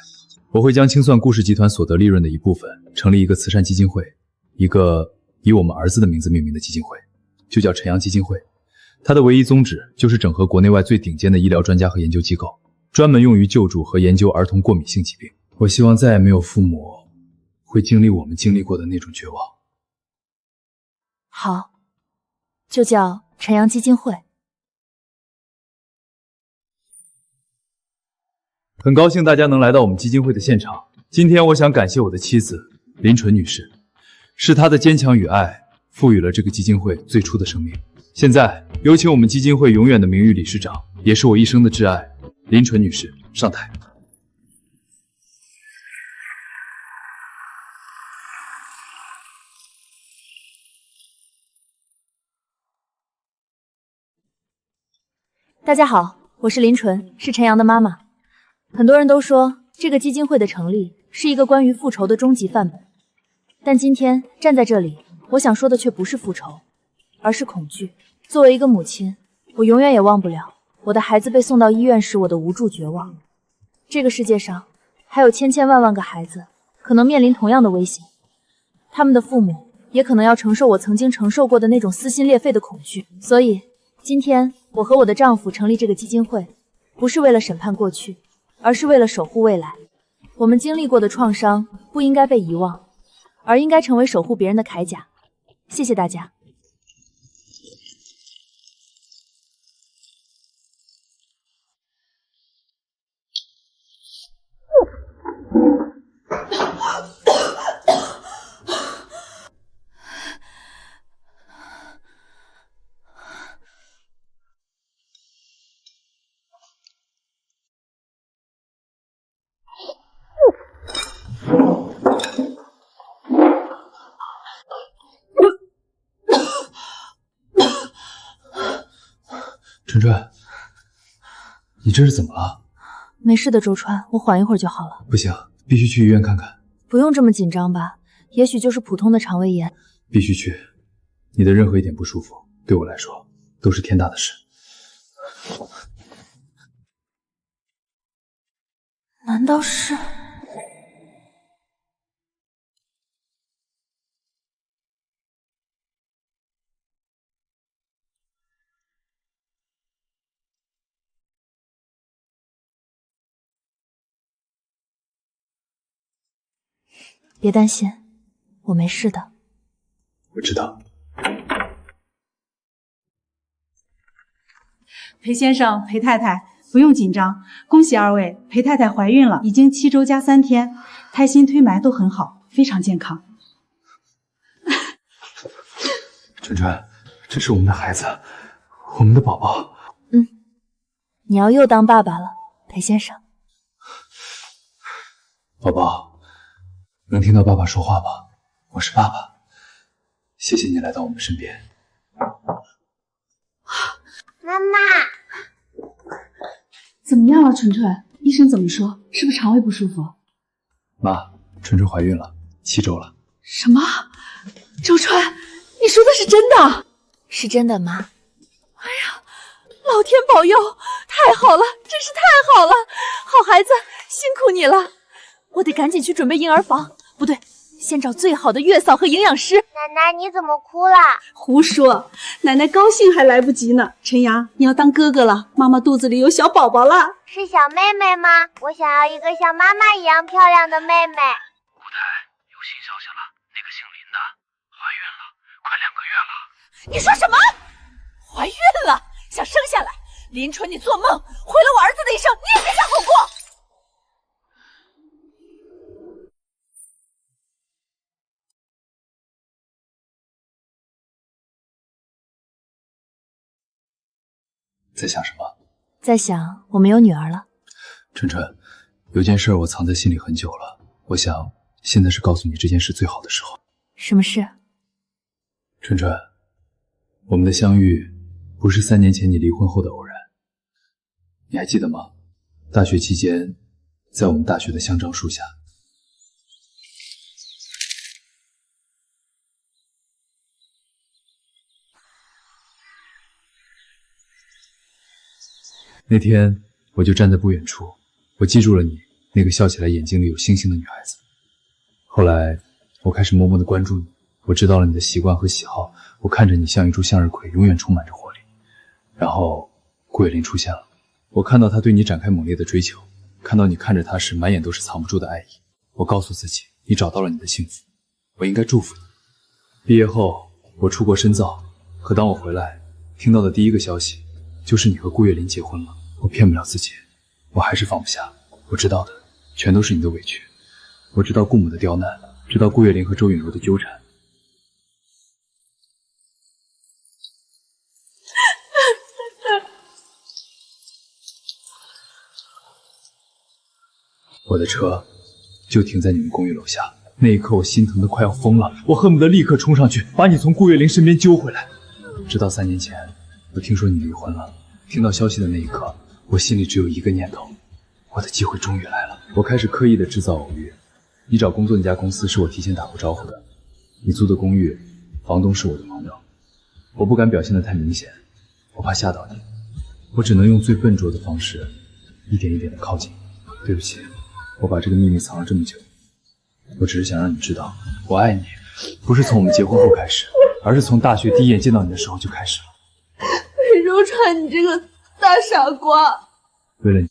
我会将清算顾氏集团所得利润的一部分成立一个慈善基金会，一个以我们儿子的名字命名的基金会，就叫晨阳基金会。它的唯一宗旨就是整合国内外最顶尖的医疗专家和研究机构，专门用于救助和研究儿童过敏性疾病。我希望再也没有父母会经历我们经历过的那种绝望。好，就叫晨阳基金会。很高兴大家能来到我们基金会的现场。今天我想感谢我的妻子林纯女士，是她的坚强与爱赋予了这个基金会最初的生命。现在有请我们基金会永远的名誉理事长，也是我一生的挚爱林纯女士上台。大家好，我是林纯，是陈阳的妈妈。很多人都说这个基金会的成立是一个关于复仇的终极范本，但今天站在这里，我想说的却不是复仇，而是恐惧。作为一个母亲，我永远也忘不了我的孩子被送到医院时我的无助绝望。这个世界上还有千千万万个孩子可能面临同样的危险，他们的父母也可能要承受我曾经承受过的那种撕心裂肺的恐惧。所以今天我和我的丈夫成立这个基金会，不是为了审判过去，而是为了守护未来。我们经历过的创伤不应该被遗忘，而应该成为守护别人的铠甲。谢谢大家。春春，你这是怎么了？没事的，周川，我缓一会儿就好了。不行，必须去医院看看。不用这么紧张吧，也许就是普通的肠胃炎。必须去，你的任何一点不舒服，对我来说都是天大的事。难道是？别担心，我没事的。我知道。裴先生、裴太太，不用紧张，恭喜二位，裴太太怀孕了，已经7周加3天，胎心推埋都很好，非常健康。春春，这是我们的孩子，我们的宝宝。你要又当爸爸了，裴先生。宝宝，能听到爸爸说话吗？我是爸爸，谢谢你来到我们身边。妈妈，怎么样了，纯纯？医生怎么说？是不是肠胃不舒服？妈，春春怀孕了，7周了。什么？周川，你说的是真的？是真的，妈。哎呀，老天保佑！太好了，真是太好了！好孩子，辛苦你了。我得赶紧去准备婴儿房，不对，先找最好的月嫂和营养师。奶奶，你怎么哭了？胡说，奶奶高兴还来不及呢。陈阳，你要当哥哥了，妈妈肚子里有小宝宝了。是小妹妹吗？我想要一个像妈妈一样漂亮的妹妹。顾太，有新消息了，那个姓林的怀孕了，快2个月了。你说什么？怀孕了？想生下来？林纯，你做梦！毁了我儿子的一生，你也别想好过。在想什么？在想我们有女儿了。春春，有件事我藏在心里很久了，我想现在是告诉你这件事最好的时候。什么事？春春，我们的相遇不是3年前你离婚后的偶然，你还记得吗？大学期间，在我们大学的香樟树下。那天我就站在不远处，我记住了你那个笑起来眼睛里有星星的女孩子。后来我开始默默地关注你，我知道了你的习惯和喜好，我看着你像一株向日葵，永远充满着活力。然后顾月林出现了，我看到他对你展开猛烈的追求，看到你看着他时满眼都是藏不住的爱意。我告诉自己，你找到了你的幸福，我应该祝福你。毕业后我出国深造，可当我回来听到的第一个消息就是你和顾月林结婚了。我骗不了自己，我还是放不下。我知道的全都是你的委屈，我知道顾母的刁难，知道顾月林和周允柔的纠缠。我的车就停在你们公寓楼下，那一刻我心疼的快要疯了，我恨不得立刻冲上去把你从顾月林身边揪回来。直到3年前我听说你离婚了，听到消息的那一刻，我心里只有一个念头，我的机会终于来了。我开始刻意的制造偶遇，你找工作那家公司是我提前打过招呼的，你租的公寓房东是我的朋友，我不敢表现得太明显，我怕吓到你，我只能用最笨拙的方式一点一点的靠近。对不起，我把这个秘密藏了这么久，我只是想让你知道，我爱你不是从我们结婚后开始，而是从大学第一眼见到你的时候就开始了。裴周川，你这个大傻瓜！为了你，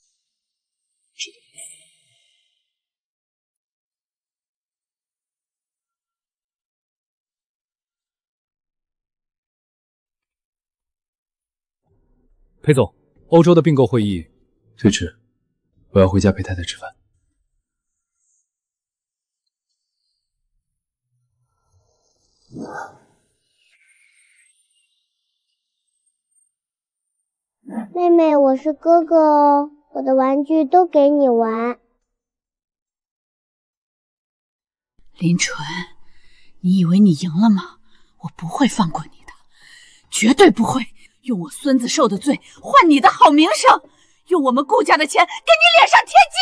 裴总，欧洲的并购会议推迟，我要回家陪太太吃饭。妹妹，我是哥哥哦，我的玩具都给你玩。林纯，你以为你赢了吗？我不会放过你的，绝对不会，用我孙子受的罪换你的好名声，用我们顾家的钱给你脸上贴金，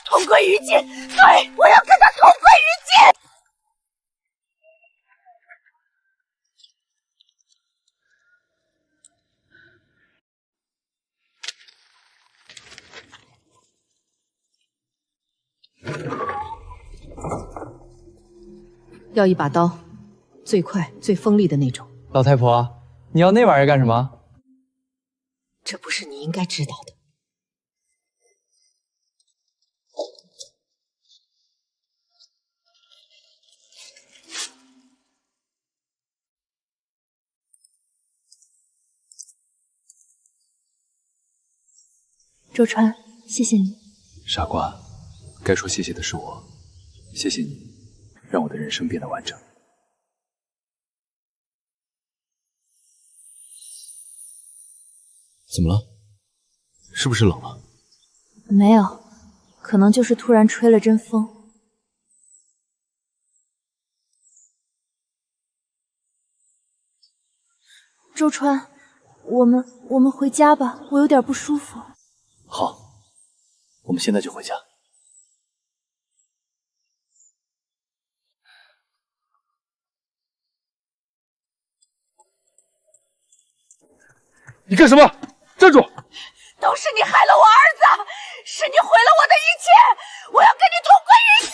同归于尽。对，我要跟他同归于尽。要一把刀，最快最锋利的那种。老太婆，你要那玩意儿干什么？这不是你应该知道的。周川，谢谢你。傻瓜，该说谢谢的是我，谢谢你，让我的人生变得完整。怎么了？是不是冷了？没有，可能就是突然吹了阵风。周川，我们回家吧，我有点不舒服。好，我们现在就回家。你干什么？站住！都是你害了我儿子，是你毁了我的一切，我要跟你同归于尽！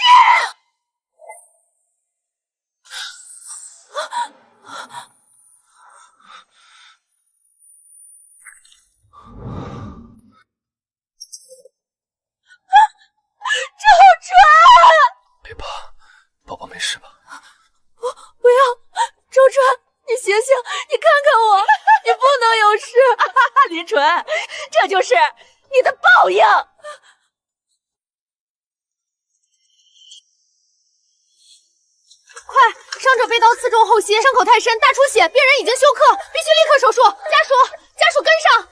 周川，别怕，宝宝没事吧？不要，周川，你醒醒，你看看我，你不能有事。林纯，这就是你的报应。快，伤者被刀刺中后心，伤口太深，大出血，病人已经休克，必须立刻手术。家属跟上。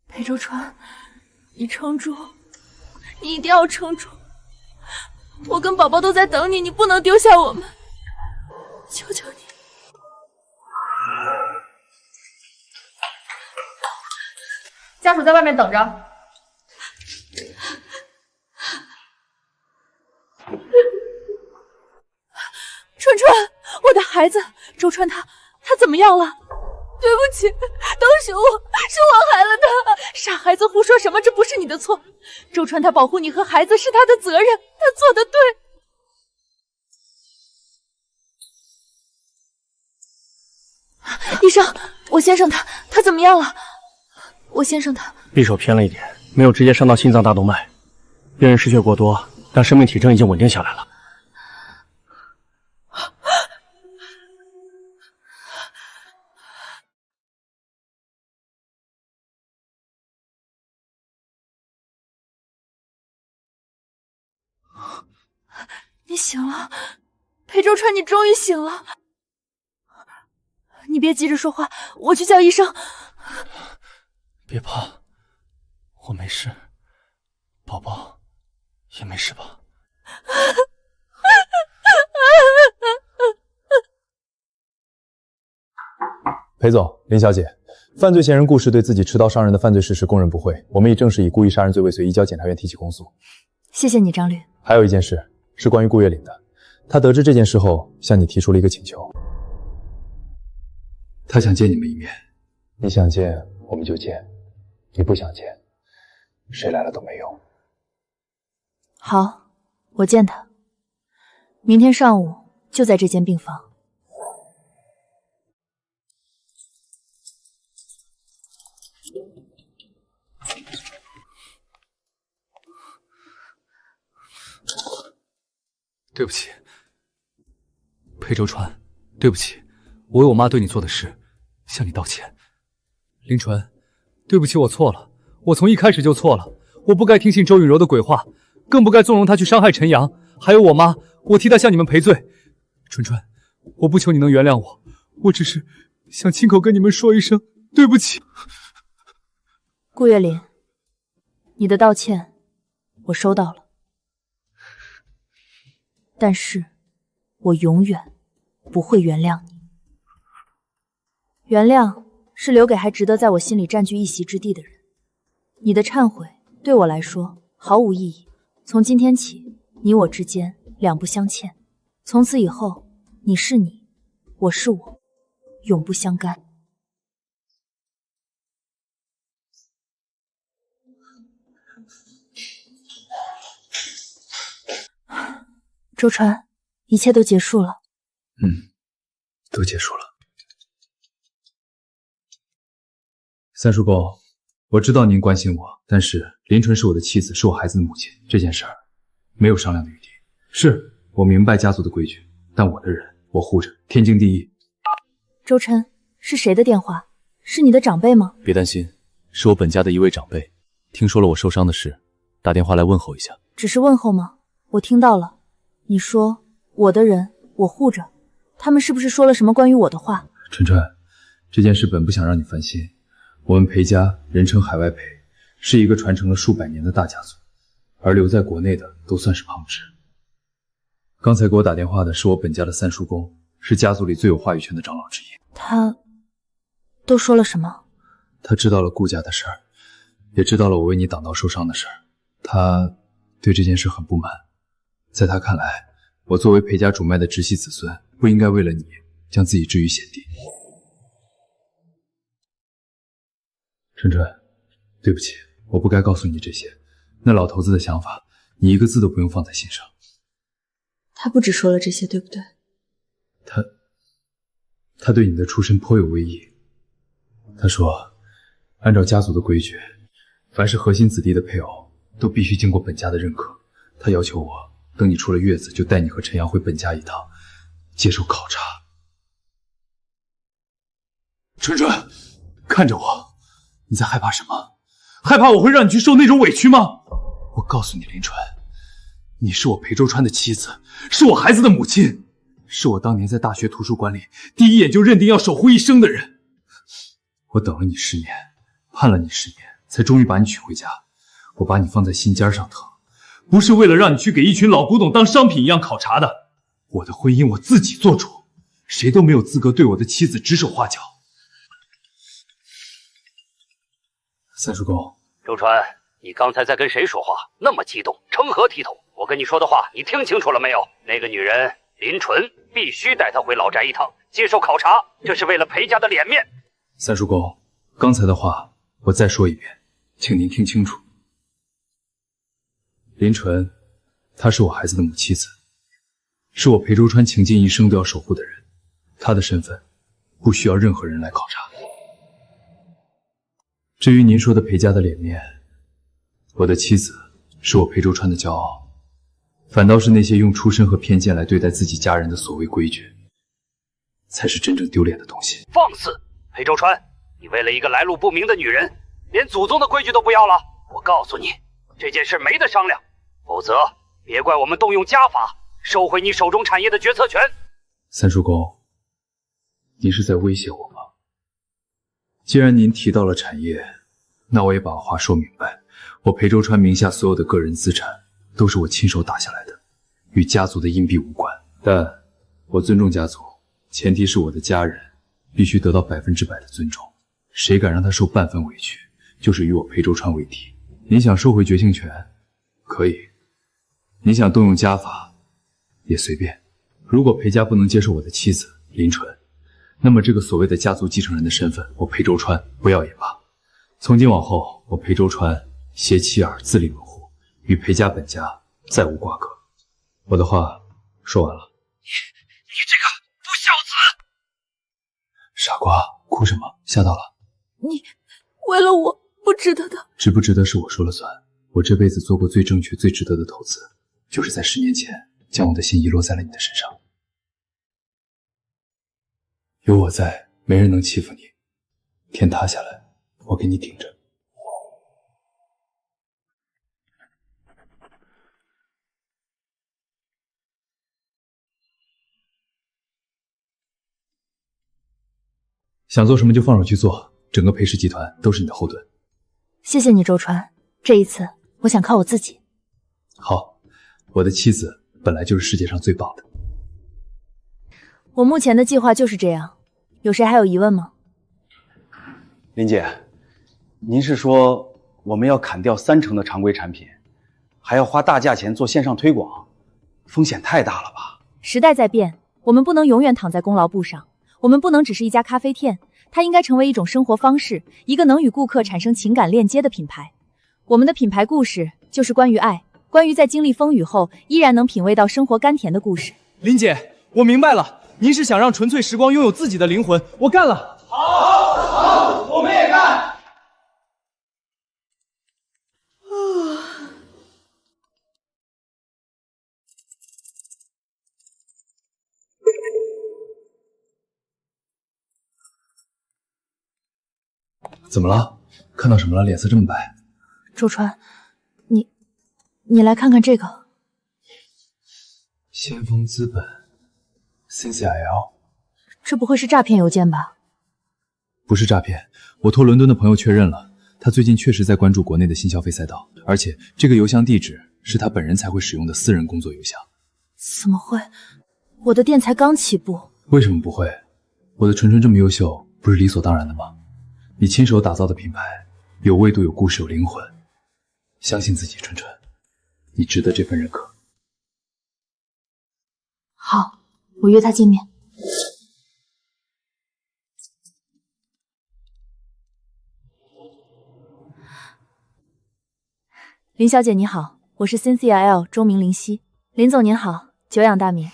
裴周川，你撑住，你一定要撑住。我跟宝宝都在等你，你不能丢下我们，求求你。家属在外面等着。川川，我的孩子，周川他怎么样了？对不起，都是我害了他。傻孩子胡说什么？这不是你的错。周川他保护你和孩子是他的责任，他做得对。医生，我先生他怎么样了？我先生他匕首偏了一点，没有直接伤到心脏大动脉，病人失血过多，但生命体征已经稳定下来了。你醒了，裴周川，你终于醒了。你别急着说话，我去叫医生。别怕，我没事，宝宝也没事吧？裴总，林小姐，犯罪嫌疑人顾氏对自己持刀伤人的犯罪事实供认不讳，我们已正式以故意杀人罪未遂移交检察院提起公诉。谢谢你，张律。还有一件事是关于顾月岭的，他得知这件事后向你提出了一个请求。他想见你们一面，你想见我们就见，你不想见，谁来了都没用。好，我见他。明天上午就在这间病房。对不起，裴周川，对不起，我为我妈对你做的事向你道歉。林纯，对不起，我错了，我从一开始就错了，我不该听信周允柔的鬼话，更不该纵容她去伤害陈阳，还有我妈，我替她向你们赔罪。纯纯，我不求你能原谅我，我只是想亲口跟你们说一声对不起。顾月林，你的道歉我收到了，但是我永远不会原谅你。原谅是留给还值得在我心里占据一席之地的人。你的忏悔对我来说毫无意义。从今天起，你我之间两不相欠。从此以后，你是你，我是我，永不相干。周川，一切都结束了。都结束了。三叔公，我知道您关心我，但是林纯是我的妻子，是我孩子的母亲，这件事儿没有商量的余地。是我明白家族的规矩，但我的人我护着，天经地义。周琛，是谁的电话？是你的长辈吗？别担心，是我本家的一位长辈，听说了我受伤的事，打电话来问候一下。只是问候吗？我听到了。你说我的人我护着，他们是不是说了什么关于我的话？纯纯，这件事本不想让你烦心。我们裴家人称海外裴，是一个传承了数百年的大家族，而留在国内的都算是旁支。刚才给我打电话的是我本家的三叔公，是家族里最有话语权的长老之一。他都说了什么？他知道了顾家的事儿，也知道了我为你挡刀受伤的事儿。他对这件事很不满，在他看来，我作为裴家主脉的直系子孙，不应该为了你将自己置于险地。纯纯，对不起，我不该告诉你这些。那老头子的想法，你一个字都不用放在心上。他不只说了这些，对不对？他对你的出身颇有威仪。他说，按照家族的规矩，凡是核心子弟的配偶都必须经过本家的认可。他要求我等你出了月子，就带你和陈阳回本家一趟，接受考察。纯纯，看着我，你在害怕什么？害怕我会让你去受那种委屈吗？我告诉你，林纯，你是我裴周川的妻子，是我孩子的母亲，是我当年在大学图书馆里第一眼就认定要守护一生的人。我等了你10年，盼了你10年，才终于把你娶回家。我把你放在心尖上疼，不是为了让你去给一群老古董当商品一样考察的。我的婚姻我自己做主，谁都没有资格对我的妻子指手画脚。三叔公，周川，你刚才在跟谁说话？那么激动，成何体统？我跟你说的话，你听清楚了没有？那个女人林纯，必须带她回老宅一趟，接受考察，这是为了裴家的脸面。三叔公，刚才的话我再说一遍，请您听清楚。林纯，她是我孩子的母妻子，是我裴周川倾尽一生都要守护的人，她的身份不需要任何人来考察。至于您说的裴家的脸面，我的妻子是我裴周川的骄傲，反倒是那些用出身和偏见来对待自己家人的所谓规矩，才是真正丢脸的东西。放肆！裴周川，你为了一个来路不明的女人，连祖宗的规矩都不要了？我告诉你，这件事没得商量，否则别怪我们动用家法收回你手中产业的决策权。三叔公，您是在威胁我吗？既然您提到了产业，那我也把话说明白。我裴周川名下所有的个人资产都是我亲手打下来的，与家族的硬币无关。但我尊重家族，前提是我的家人必须得到100%的尊重。谁敢让他受半分委屈，就是与我裴周川为敌。您想收回决定权，可以；您想动用家法，也随便。如果裴家不能接受我的妻子林纯，那么这个所谓的家族继承人的身份，我裴周川不要也罢。从今往后，我裴周川携妻儿自立门户，与裴家本家再无瓜葛。我的话说完了。你这个不孝子！傻瓜，哭什么？吓到了？你为了我不值得的。值不值得是我说了算。我这辈子做过最正确、最值得的投资，就是在10年前将我的心遗落在了你的身上。有我在，没人能欺负你。天塌下来，我给你顶着。想做什么就放手去做，整个裴氏集团都是你的后盾。谢谢你，周川。这一次，我想靠我自己。好，我的妻子本来就是世界上最棒的。我目前的计划就是这样，有谁还有疑问吗？林姐，您是说我们要砍掉30%的常规产品，还要花大价钱做线上推广，风险太大了吧？时代在变，我们不能永远躺在功劳簿上，我们不能只是一家咖啡店，它应该成为一种生活方式，一个能与顾客产生情感链接的品牌。我们的品牌故事就是关于爱，关于在经历风雨后依然能品味到生活甘甜的故事。林姐，我明白了，您是想让纯粹时光拥有自己的灵魂，我干了。好，我们也干。怎么了？看到什么了？脸色这么白。周川，你来看看这个。先锋资本 CCIL， 这不会是诈骗邮件吧？不是诈骗，我托伦敦的朋友确认了，他最近确实在关注国内的新消费赛道，而且这个邮箱地址是他本人才会使用的私人工作邮箱。怎么会？我的店才刚起步。为什么不会？我的纯纯这么优秀，不是理所当然的吗？你亲手打造的品牌，有味道，有故事，有灵魂。相信自己，纯纯，你值得这份认可。好，我约他见面。林小姐你好，我是 CCIL 周明林夕。林总您好，久仰大名。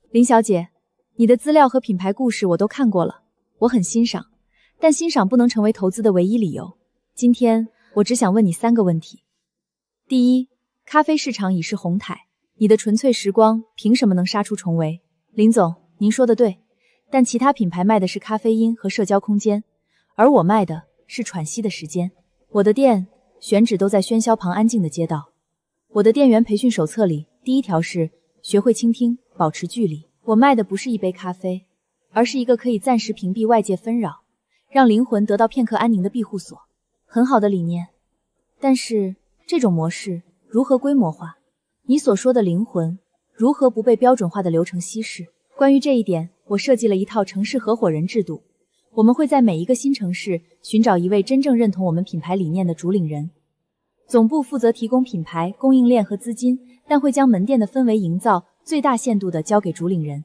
林小姐，你的资料和品牌故事我都看过了，我很欣赏，但欣赏不能成为投资的唯一理由。今天我只想问你3个问题。第一，咖啡市场已是红海，你的纯粹时光凭什么能杀出重围？林总，您说的对，但其他品牌卖的是咖啡因和社交空间，而我卖的是喘息的时间。我的店选址都在喧嚣旁安静的街道。我的店员培训手册里第1条是学会倾听，保持距离。我卖的不是一杯咖啡，而是一个可以暂时屏蔽外界纷扰，让灵魂得到片刻安宁的庇护所。很好的理念，但是这种模式如何规模化？你所说的灵魂如何不被标准化的流程稀释？关于这一点，我设计了一套城市合伙人制度。我们会在每一个新城市寻找一位真正认同我们品牌理念的主领人。总部负责提供品牌、供应链和资金，但会将门店的氛围营造最大限度地交给主领人。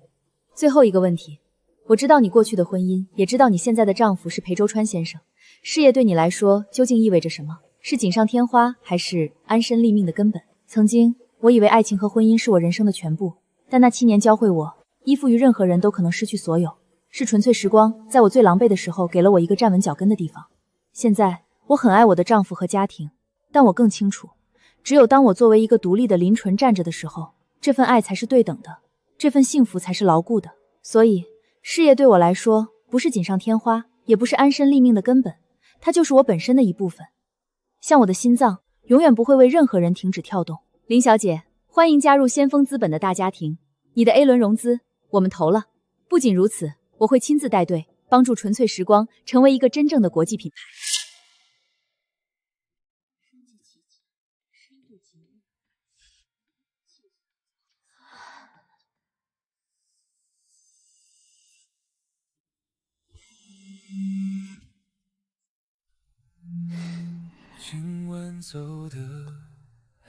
最后一个问题，我知道你过去的婚姻，也知道你现在的丈夫是裴周川先生。事业对你来说究竟意味着什么？是锦上添花，还是安身立命的根本？曾经我以为爱情和婚姻是我人生的全部，但那7年教会我，依附于任何人都可能失去所有。是纯粹时光在我最狼狈的时候给了我一个站稳脚跟的地方。现在我很爱我的丈夫和家庭，但我更清楚，只有当我作为一个独立的林纯站着的时候，这份爱才是对等的，这份幸福才是牢固的。所以事业对我来说不是锦上添花，也不是安身立命的根本，它就是我本身的一部分。像我的心脏永远不会为任何人停止跳动。林小姐，欢迎加入先锋资本的大家庭，你的 A 轮融资我们投了。不仅如此，我会亲自带队，帮助纯粹时光成为一个真正的国际品牌。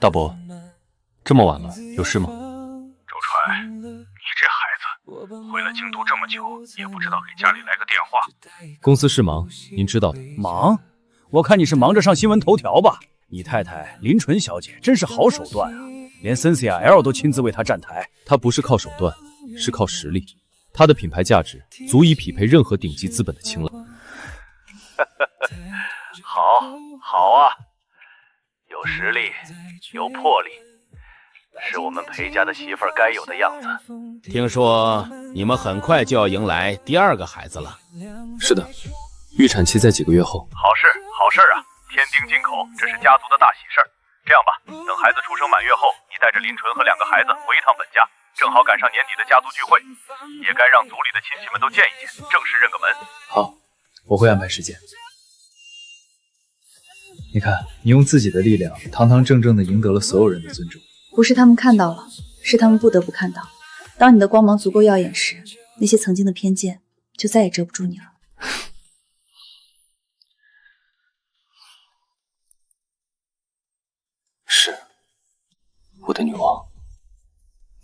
大伯，这么晚了，有事吗？周川，你这孩子回了京都这么久，也不知道给家里来个电话。公司事忙，您知道的。忙？我看你是忙着上新闻头条吧。你太太林纯小姐真是好手段啊，连 CCIL 都亲自为她站台。她不是靠手段，是靠实力。她的品牌价值足以匹配任何顶级资本的青睐。好啊，有实力，有魄力，是我们裴家的媳妇儿该有的样子。听说你们很快就要迎来第2个孩子了。是的，预产期在几个月后。好事啊，天丁进口，这是家族的大喜事儿。这样吧，等孩子出生满月后，你带着林纯和2个孩子回一趟本家，正好赶上年底的家族聚会，也该让族里的亲戚们都见一见，正式认个门。好，我会安排时间。你看，你用自己的力量堂堂正正地赢得了所有人的尊重。不是他们看到了，是他们不得不看到。当你的光芒足够耀眼时，那些曾经的偏见就再也遮不住你了。是，我的女王，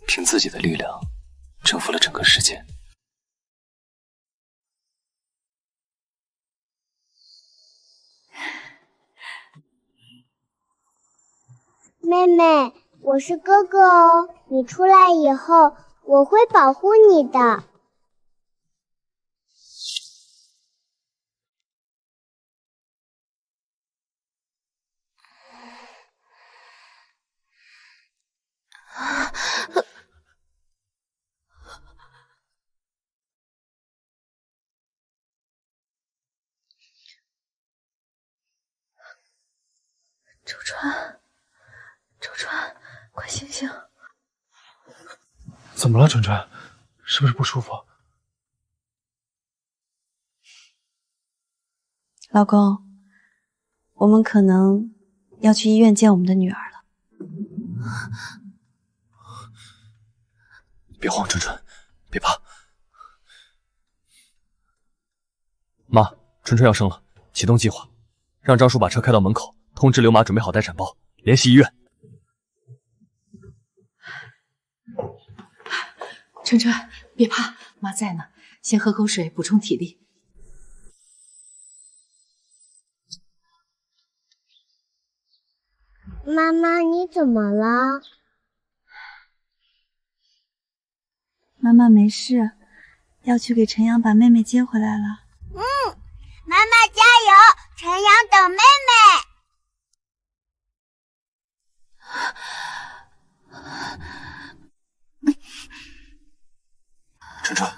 凭自己的力量征服了整个世界。妹妹，我是哥哥哦，你出来以后，我会保护你的。周川，周川，快醒醒！怎么了，纯纯？是不是不舒服？老公，我们可能要去医院见我们的女儿了。别慌，纯纯，别怕。妈，纯纯要生了，启动计划，让张叔把车开到门口，通知刘马准备好待产包，联系医院。纯纯，别怕，妈在呢，先喝口水补充体力。妈妈，你怎么了？妈妈没事，要去给陈阳把妹妹接回来了。妈妈加油，陈阳等妹妹。纯纯，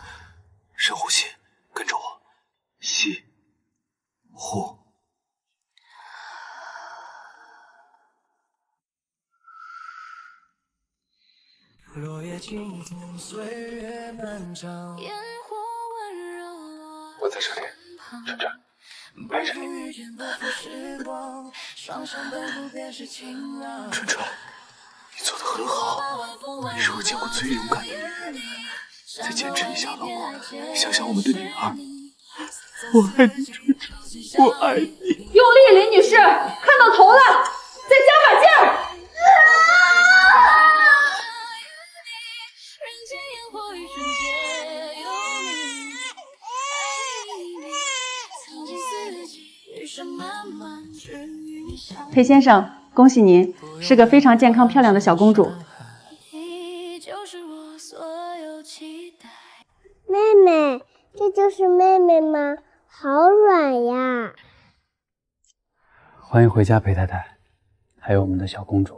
深呼吸，跟着我，吸，呼。落叶轻拂，岁月漫长。我在这里，纯纯，陪着你。纯纯，你做得很好，你是我见过最勇敢的女人。再坚持一下，老公，想想我们的女儿。我爱你，纯纯，我爱你。用力，林女士，看到头了，再加把劲儿。裴先生，恭喜您，是个非常健康漂亮的小公主。妹妹，这就是妹妹吗？好软呀！欢迎回家，裴太太，还有我们的小公主。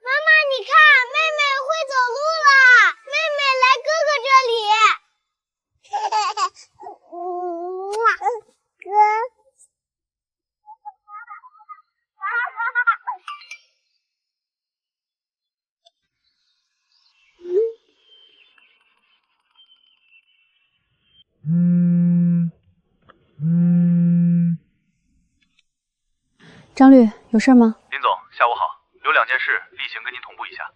妈妈，你看，妹妹会走路了，妹妹来哥哥这里。哥。张律，有事吗？林总，下午好，有2件事例行跟您同步一下。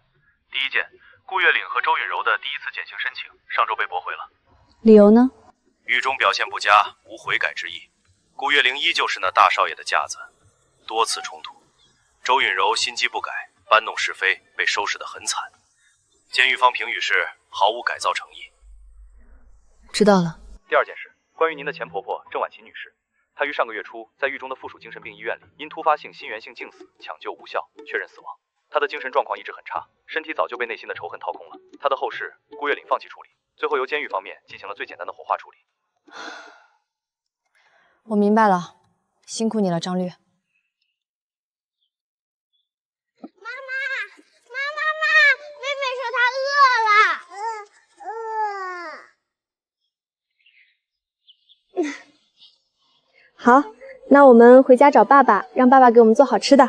第一件，顾月岭和周允柔的第1次减刑申请，上周被驳回了。理由呢？狱中表现不佳，无悔改之意。顾月玲依旧是那大少爷的架子，多次冲突。周允柔心机不改，搬弄是非，被收拾得很惨。监狱方评语是毫无改造诚意。知道了。第2件事，关于您的前婆婆郑婉琴女士，她于上个月初在狱中的附属精神病医院里因突发性心源性痉死抢救无效，确认死亡。她的精神状况一直很差，身体早就被内心的仇恨掏空了。她的后事，顾月岭放弃处理，最后由监狱方面进行了最简单的火化处理。我明白了，辛苦你了，张律。妹妹说她饿了。好，那我们回家找爸爸，让爸爸给我们做好吃的。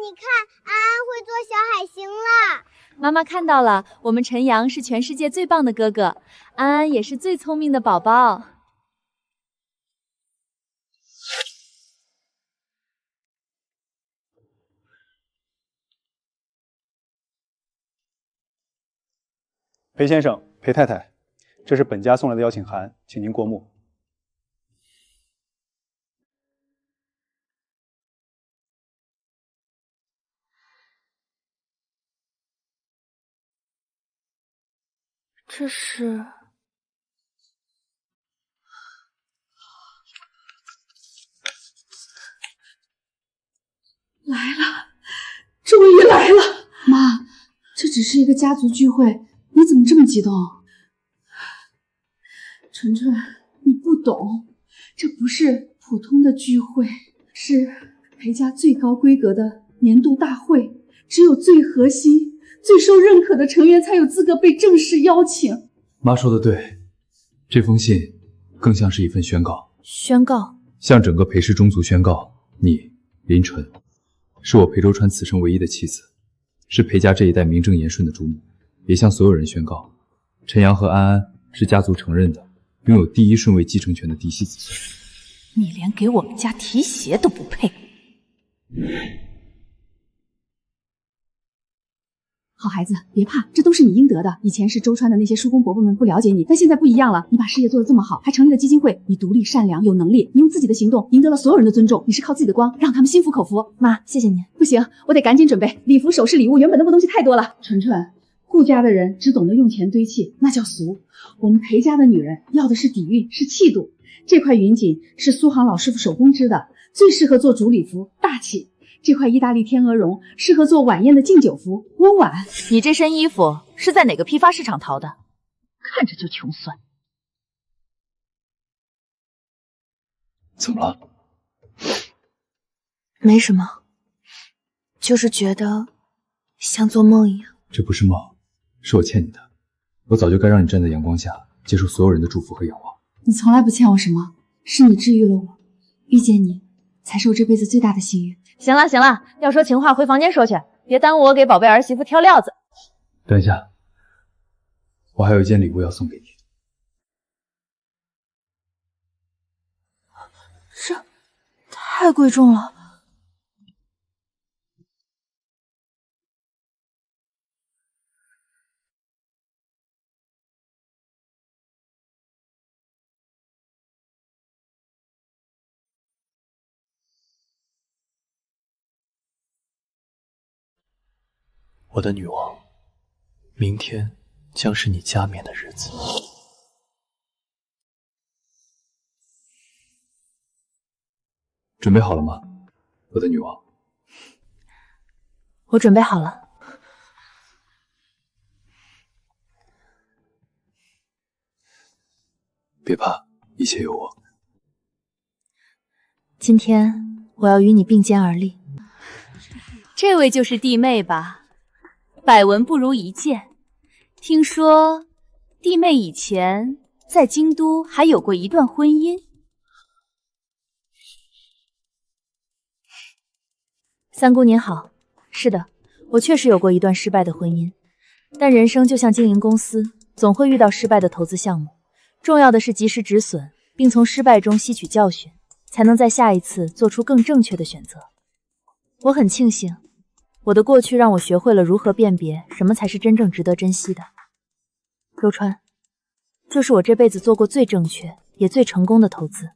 你看，安安会做小海星了。妈妈看到了，我们陈阳是全世界最棒的哥哥，安安也是最聪明的宝宝。裴先生、裴太太，这是本家送来的邀请函，请您过目。这是来了，终于来了！妈，这只是一个家族聚会，你怎么这么激动？纯纯，你不懂，这不是普通的聚会，是裴家最高规格的年度大会，只有最核心、最受认可的成员才有资格被正式邀请。妈说的对，这封信更像是一份宣告。宣告？向整个裴氏宗族宣告，你林纯是我裴州川此生唯一的妻子，是裴家这一代名正言顺的主母。也向所有人宣告，陈阳和安安是家族承认的拥有第一顺位继承权的嫡系子孙。你连给我们家提鞋都不配。好孩子，别怕，这都是你应得的。以前是周川的那些叔公伯伯们不了解你，但现在不一样了。你把事业做得这么好，还成立了基金会，你独立、善良、有能力，你用自己的行动赢得了所有人的尊重。你是靠自己的光，让他们心服口服。妈，谢谢你。不行，我得赶紧准备礼服、首饰、礼物，原本那么东西太多了。纯纯，顾家的人只懂得用钱堆砌，那叫俗。我们裴家的女人要的是底蕴，是气度。这块云锦是苏杭老师傅手工织的，最适合做主礼服，大气。这块意大利天鹅绒适合做晚宴的敬酒服，温婉。你这身衣服是在哪个批发市场淘的？看着就穷酸。怎么了？没什么，就是觉得像做梦一样。这不是梦，是我欠你的。我早就该让你站在阳光下，接受所有人的祝福和仰望。你从来不欠我什么，是你治愈了我，遇见你才是我这辈子最大的幸运。行了行了，要说情话回房间说去，别耽误我给宝贝儿媳妇挑料子。等一下，我还有一件礼物要送给你。这太贵重了。我的女王，明天将是你加冕的日子。准备好了吗，我的女王？我准备好了。别怕，一切有我。今天我要与你并肩而立。这位就是弟妹吧？百闻不如一见。听说弟妹以前在京都还有过一段婚姻。三姑您好，是的，我确实有过一段失败的婚姻，但人生就像经营公司，总会遇到失败的投资项目，重要的是及时止损，并从失败中吸取教训，才能在下一次做出更正确的选择。我很庆幸，我的过去让我学会了如何辨别什么才是真正值得珍惜的。周川，这是我这辈子做过最正确也最成功的投资。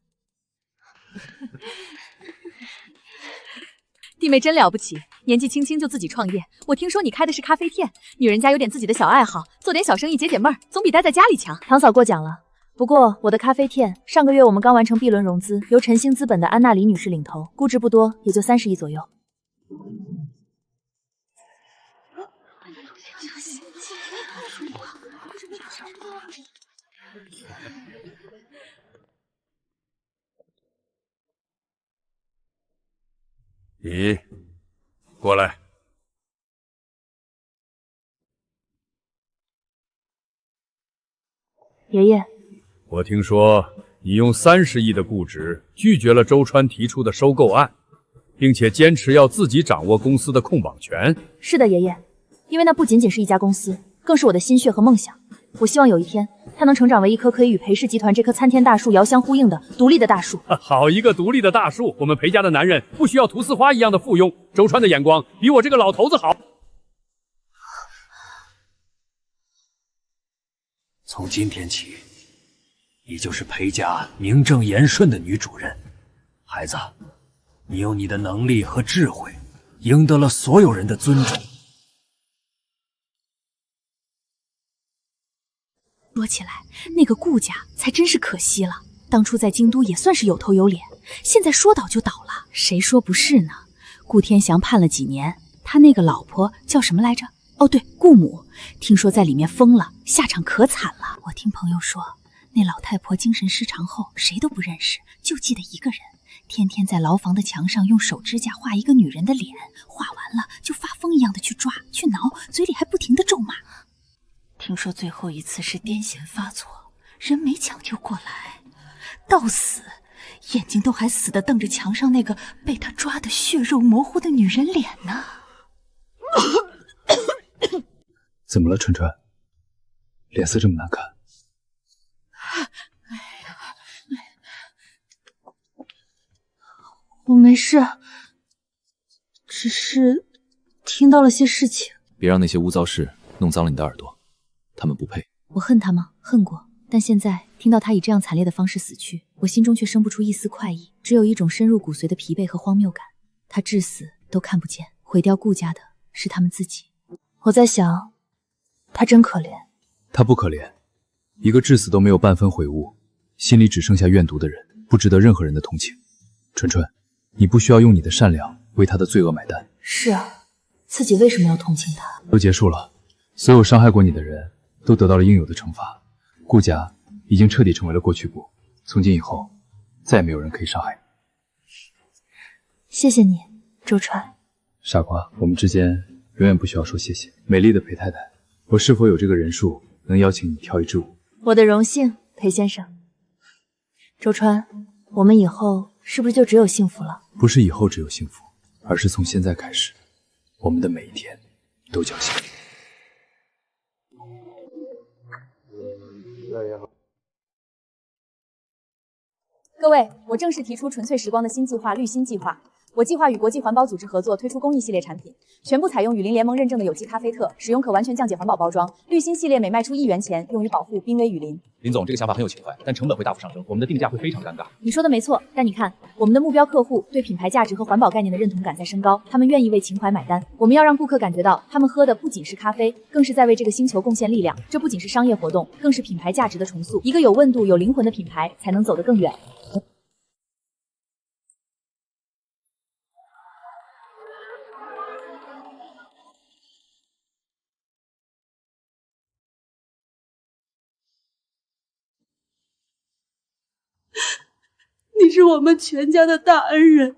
弟妹真了不起，年纪轻轻就自己创业。我听说你开的是咖啡店，女人家有点自己的小爱好，做点小生意解解闷儿，总比待在家里强。堂嫂过奖了。不过我的咖啡店上个月我们刚完成 B 轮融资，由晨星资本的安娜李女士领投，估值不多，也就30亿左右。咦，过来。爷爷，我听说你用30亿的固值拒绝了周川提出的收购案，并且坚持要自己掌握公司的控榜权。是的，爷爷，因为那不仅仅是一家公司，更是我的心血和梦想。我希望有一天，它能成长为一棵可以与裴氏集团这棵参天大树遥相呼应的独立的大树。好一个独立的大树！我们裴家的男人不需要菟丝花一样的附庸，周川的眼光比我这个老头子好。从今天起，你就是裴家名正言顺的女主人。孩子，你用你的能力和智慧，赢得了所有人的尊重。说起来，那个顾家才真是可惜了。当初在京都也算是有头有脸，现在说倒就倒了，谁说不是呢？顾天祥判了几年，他那个老婆叫什么来着？哦，对，顾母，听说在里面疯了，下场可惨了。我听朋友说，那老太婆精神失常后，谁都不认识，就记得一个人，天天在牢房的墙上用手指甲画一个女人的脸，画完了就发疯一样的去抓去挠，嘴里还不停的咒骂。听说最后一次是癫痫发作，人没抢救过来，到死眼睛都还死的瞪着墙上那个被他抓的血肉模糊的女人脸呢。怎么了，川川？脸色这么难看。我没事，只是听到了些事情。别让那些污糟事弄脏了你的耳朵，他们不配。我恨他吗？恨过，但现在听到他以这样惨烈的方式死去，我心中却生不出一丝快意，只有一种深入骨髓的疲惫和荒谬感。他至死都看不见，毁掉顾家的是他们自己。我在想，他真可怜。他不可怜，一个至死都没有半分悔悟，心里只剩下怨毒的人，不值得任何人的同情。纯纯，你不需要用你的善良为他的罪恶买单。是啊，自己为什么要同情他？都结束了，所有伤害过你的人都得到了应有的惩罚。顾家已经彻底成为了过去部，从今以后，再也没有人可以伤害你。谢谢你，周川。傻瓜，我们之间永远不需要说谢谢。美丽的裴太太，我是否有这个人数能邀请你跳一支舞？我的荣幸，裴先生。周川，我们以后是不是就只有幸福了？不是以后只有幸福，而是从现在开始，我们的每一天都叫幸福。各位，我正式提出纯粹时光的新计划——绿心计划。我计划与国际环保组织合作，推出公益系列产品，全部采用雨林联盟认证的有机咖啡特，使用可完全降解环保包装。绿心系列每卖出1元钱，用于保护濒危雨林。林总，这个想法很有情怀，但成本会大幅上升，我们的定价会非常尴尬。你说的没错，但你看，我们的目标客户对品牌价值和环保概念的认同感在升高，他们愿意为情怀买单。我们要让顾客感觉到，他们喝的不仅是咖啡，更是在为这个星球贡献力量。这不仅是商业活动，更是品牌价值的重塑。一个有温度、有灵魂的品牌，才能走得更远。你是我们全家的大恩人，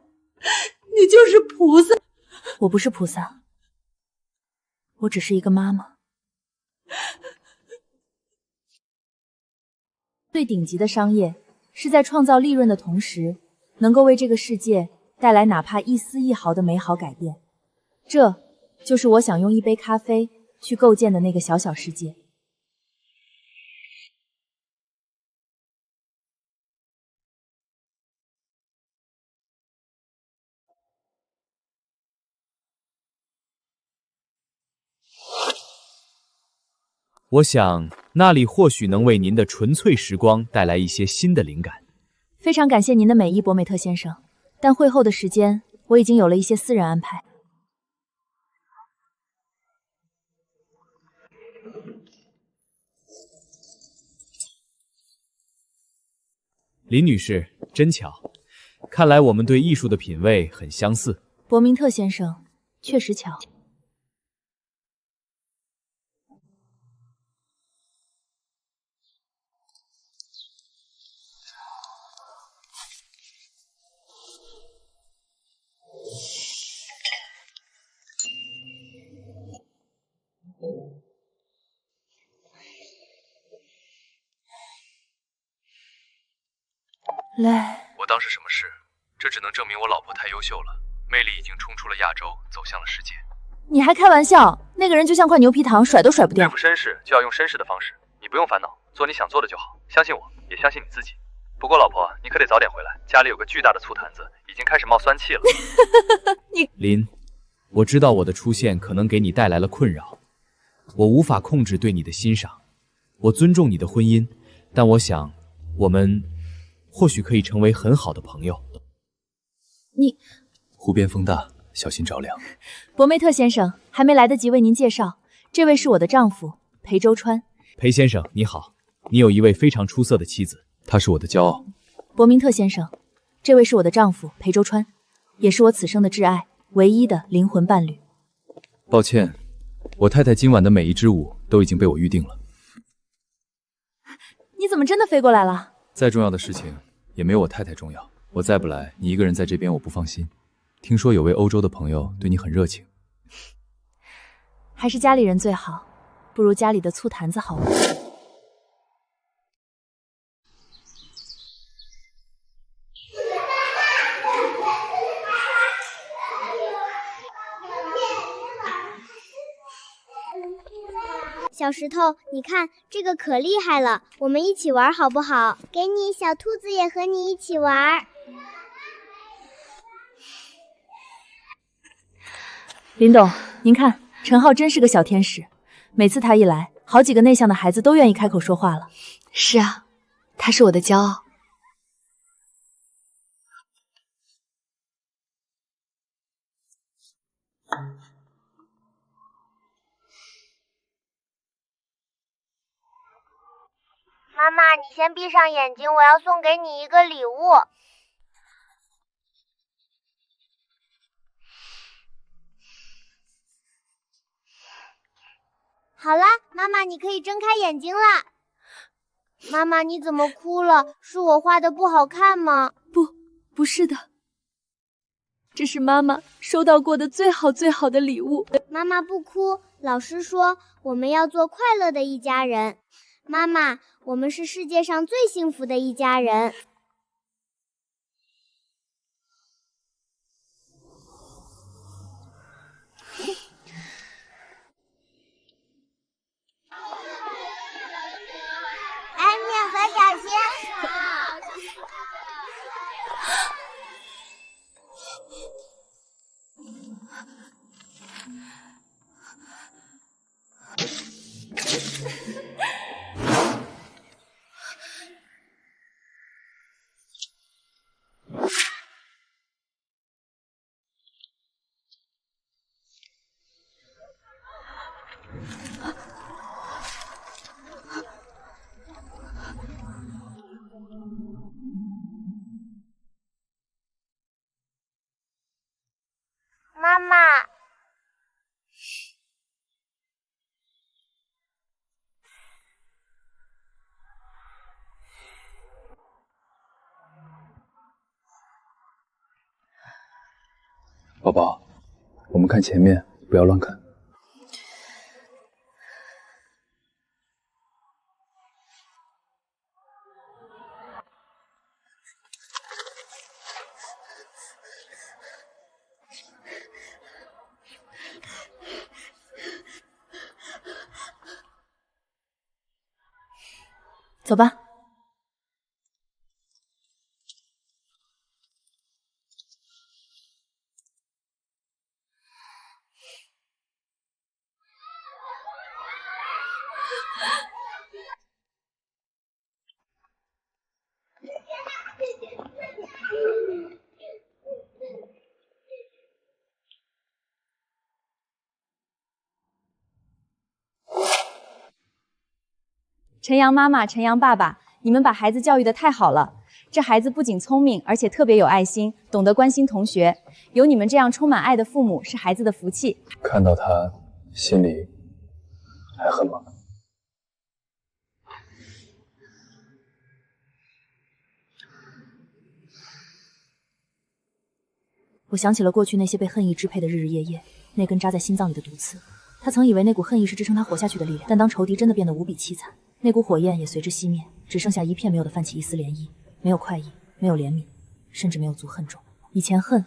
你就是菩萨。我不是菩萨，我只是一个妈妈。最顶级的商业是在创造利润的同时，能够为这个世界带来哪怕一丝一毫的美好改变。这就是我想用一杯咖啡去构建的那个小小世界。我想那里或许能为您的纯粹时光带来一些新的灵感。非常感谢您的美意，博美特先生，但会后的时间我已经有了一些私人安排。林女士，真巧，看来我们对艺术的品味很相似。伯明特先生，确实巧。来，我当是什么事？这只能证明我老婆太优秀了，魅力已经冲出了亚洲，走向了世界。你还开玩笑？那个人就像块牛皮糖，甩都甩不掉。岳父绅士就要用绅士的方式，你不用烦恼，做你想做的就好。相信我，也相信你自己。不过老婆，你可得早点回来，家里有个巨大的醋坛子，已经开始冒酸气了。林，我知道我的出现可能给你带来了困扰，我无法控制对你的欣赏。我尊重你的婚姻，但我想，我们或许可以成为很好的朋友。你，湖边风大，小心着凉。博梅特先生，还没来得及为您介绍，这位是我的丈夫裴周川。裴先生，你好，你有一位非常出色的妻子，她是我的骄傲。博明特先生，这位是我的丈夫裴周川，也是我此生的挚爱，唯一的灵魂伴侣。抱歉，我太太今晚的每一支舞都已经被我预定了。你怎么真的飞过来了？再重要的事情也没有我太太重要。我再不来，你一个人在这边我不放心。听说有位欧洲的朋友对你很热情。还是家里人最好，不如家里的醋坛子好玩。小石头，你看这个可厉害了，我们一起玩好不好？给你，小兔子也和你一起玩。林董，您看，陈浩真是个小天使，每次他一来，好几个内向的孩子都愿意开口说话了。是啊，他是我的骄傲。妈妈，你先闭上眼睛，我要送给你一个礼物。好了，妈妈，你可以睁开眼睛了。妈妈，你怎么哭了？是我画的不好看吗？不是的，这是妈妈收到过的最好的礼物。妈妈不哭，老师说我们要做快乐的一家人。妈妈，我们是世界上最幸福的一家人。安静和小心。妈妈，宝宝，我们看前面，不要乱看。走吧。陈阳妈妈、陈阳爸爸，你们把孩子教育得太好了。这孩子不仅聪明，而且特别有爱心，懂得关心同学。有你们这样充满爱的父母，是孩子的福气。看到他，心里还恨吗？我想起了过去那些被恨意支配的日日夜夜，那根扎在心脏里的毒刺。他曾以为那股恨意是支撑他活下去的力量，但当仇敌真的变得无比凄惨，那股火焰也随之熄灭，只剩下一片没有的泛起一丝涟漪，没有快意，没有怜悯，甚至没有足恨重。以前恨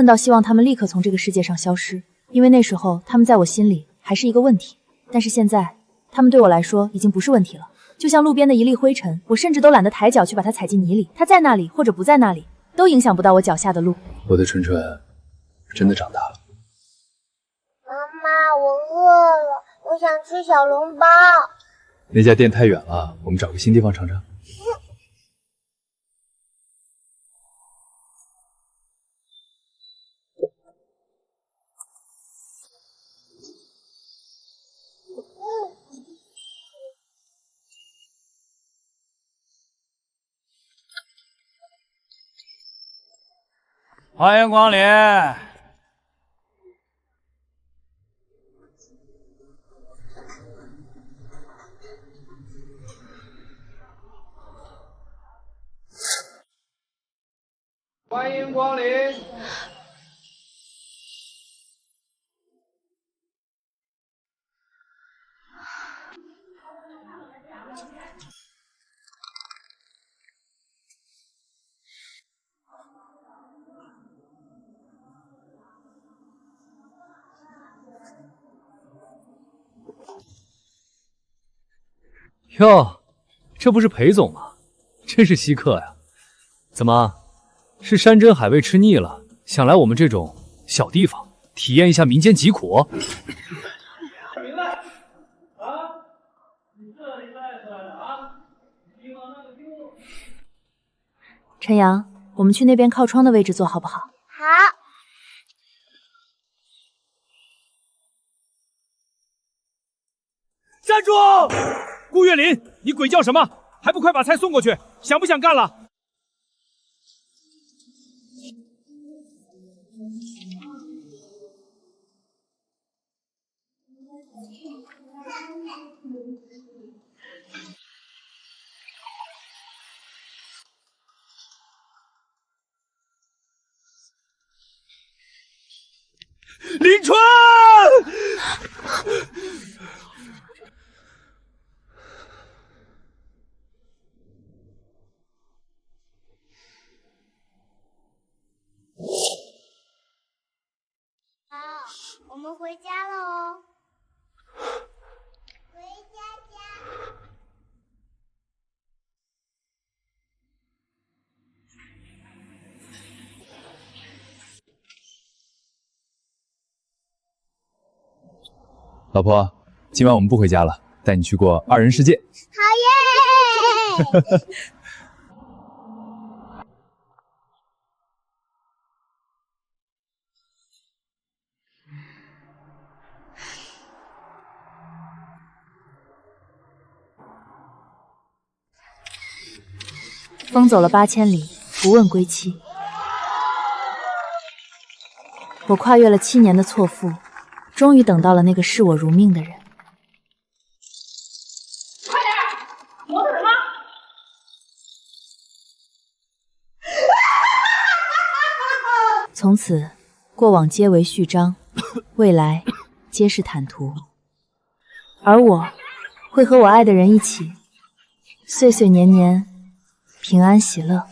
到希望他们立刻从这个世界上消失，因为那时候他们在我心里还是一个问题。但是现在，他们对我来说已经不是问题了，就像路边的一粒灰尘，我甚至都懒得抬脚去把它踩进泥里。它在那里或者不在那里，都影响不到我脚下的路。我的春春真的长大了。妈妈，我饿了，我想吃小笼包。那家店太远了，我们找个新地方尝尝。欢迎光临。欢迎光临。哟，这不是裴总吗？真是稀客呀！怎么，是山珍海味吃腻了，想来我们这种小地方体验一下民间疾苦？明白啊！你这里带出来的啊！你往那个丢。陈阳，我们去那边靠窗的位置坐好不好？好。站住！顾月林，你鬼叫什么？还不快把菜送过去！想不想干了？林川！我们回家了哦。回家家。老婆，今晚我们不回家了，带你去过二人世界。好耶！风走了8000里，不问归期。我跨越了7年的错付，终于等到了那个视我如命的人。快点！磨蹭什么？从此，过往皆为序章，未来皆是坦途。而我，会和我爱的人一起，岁岁年年，平安喜乐。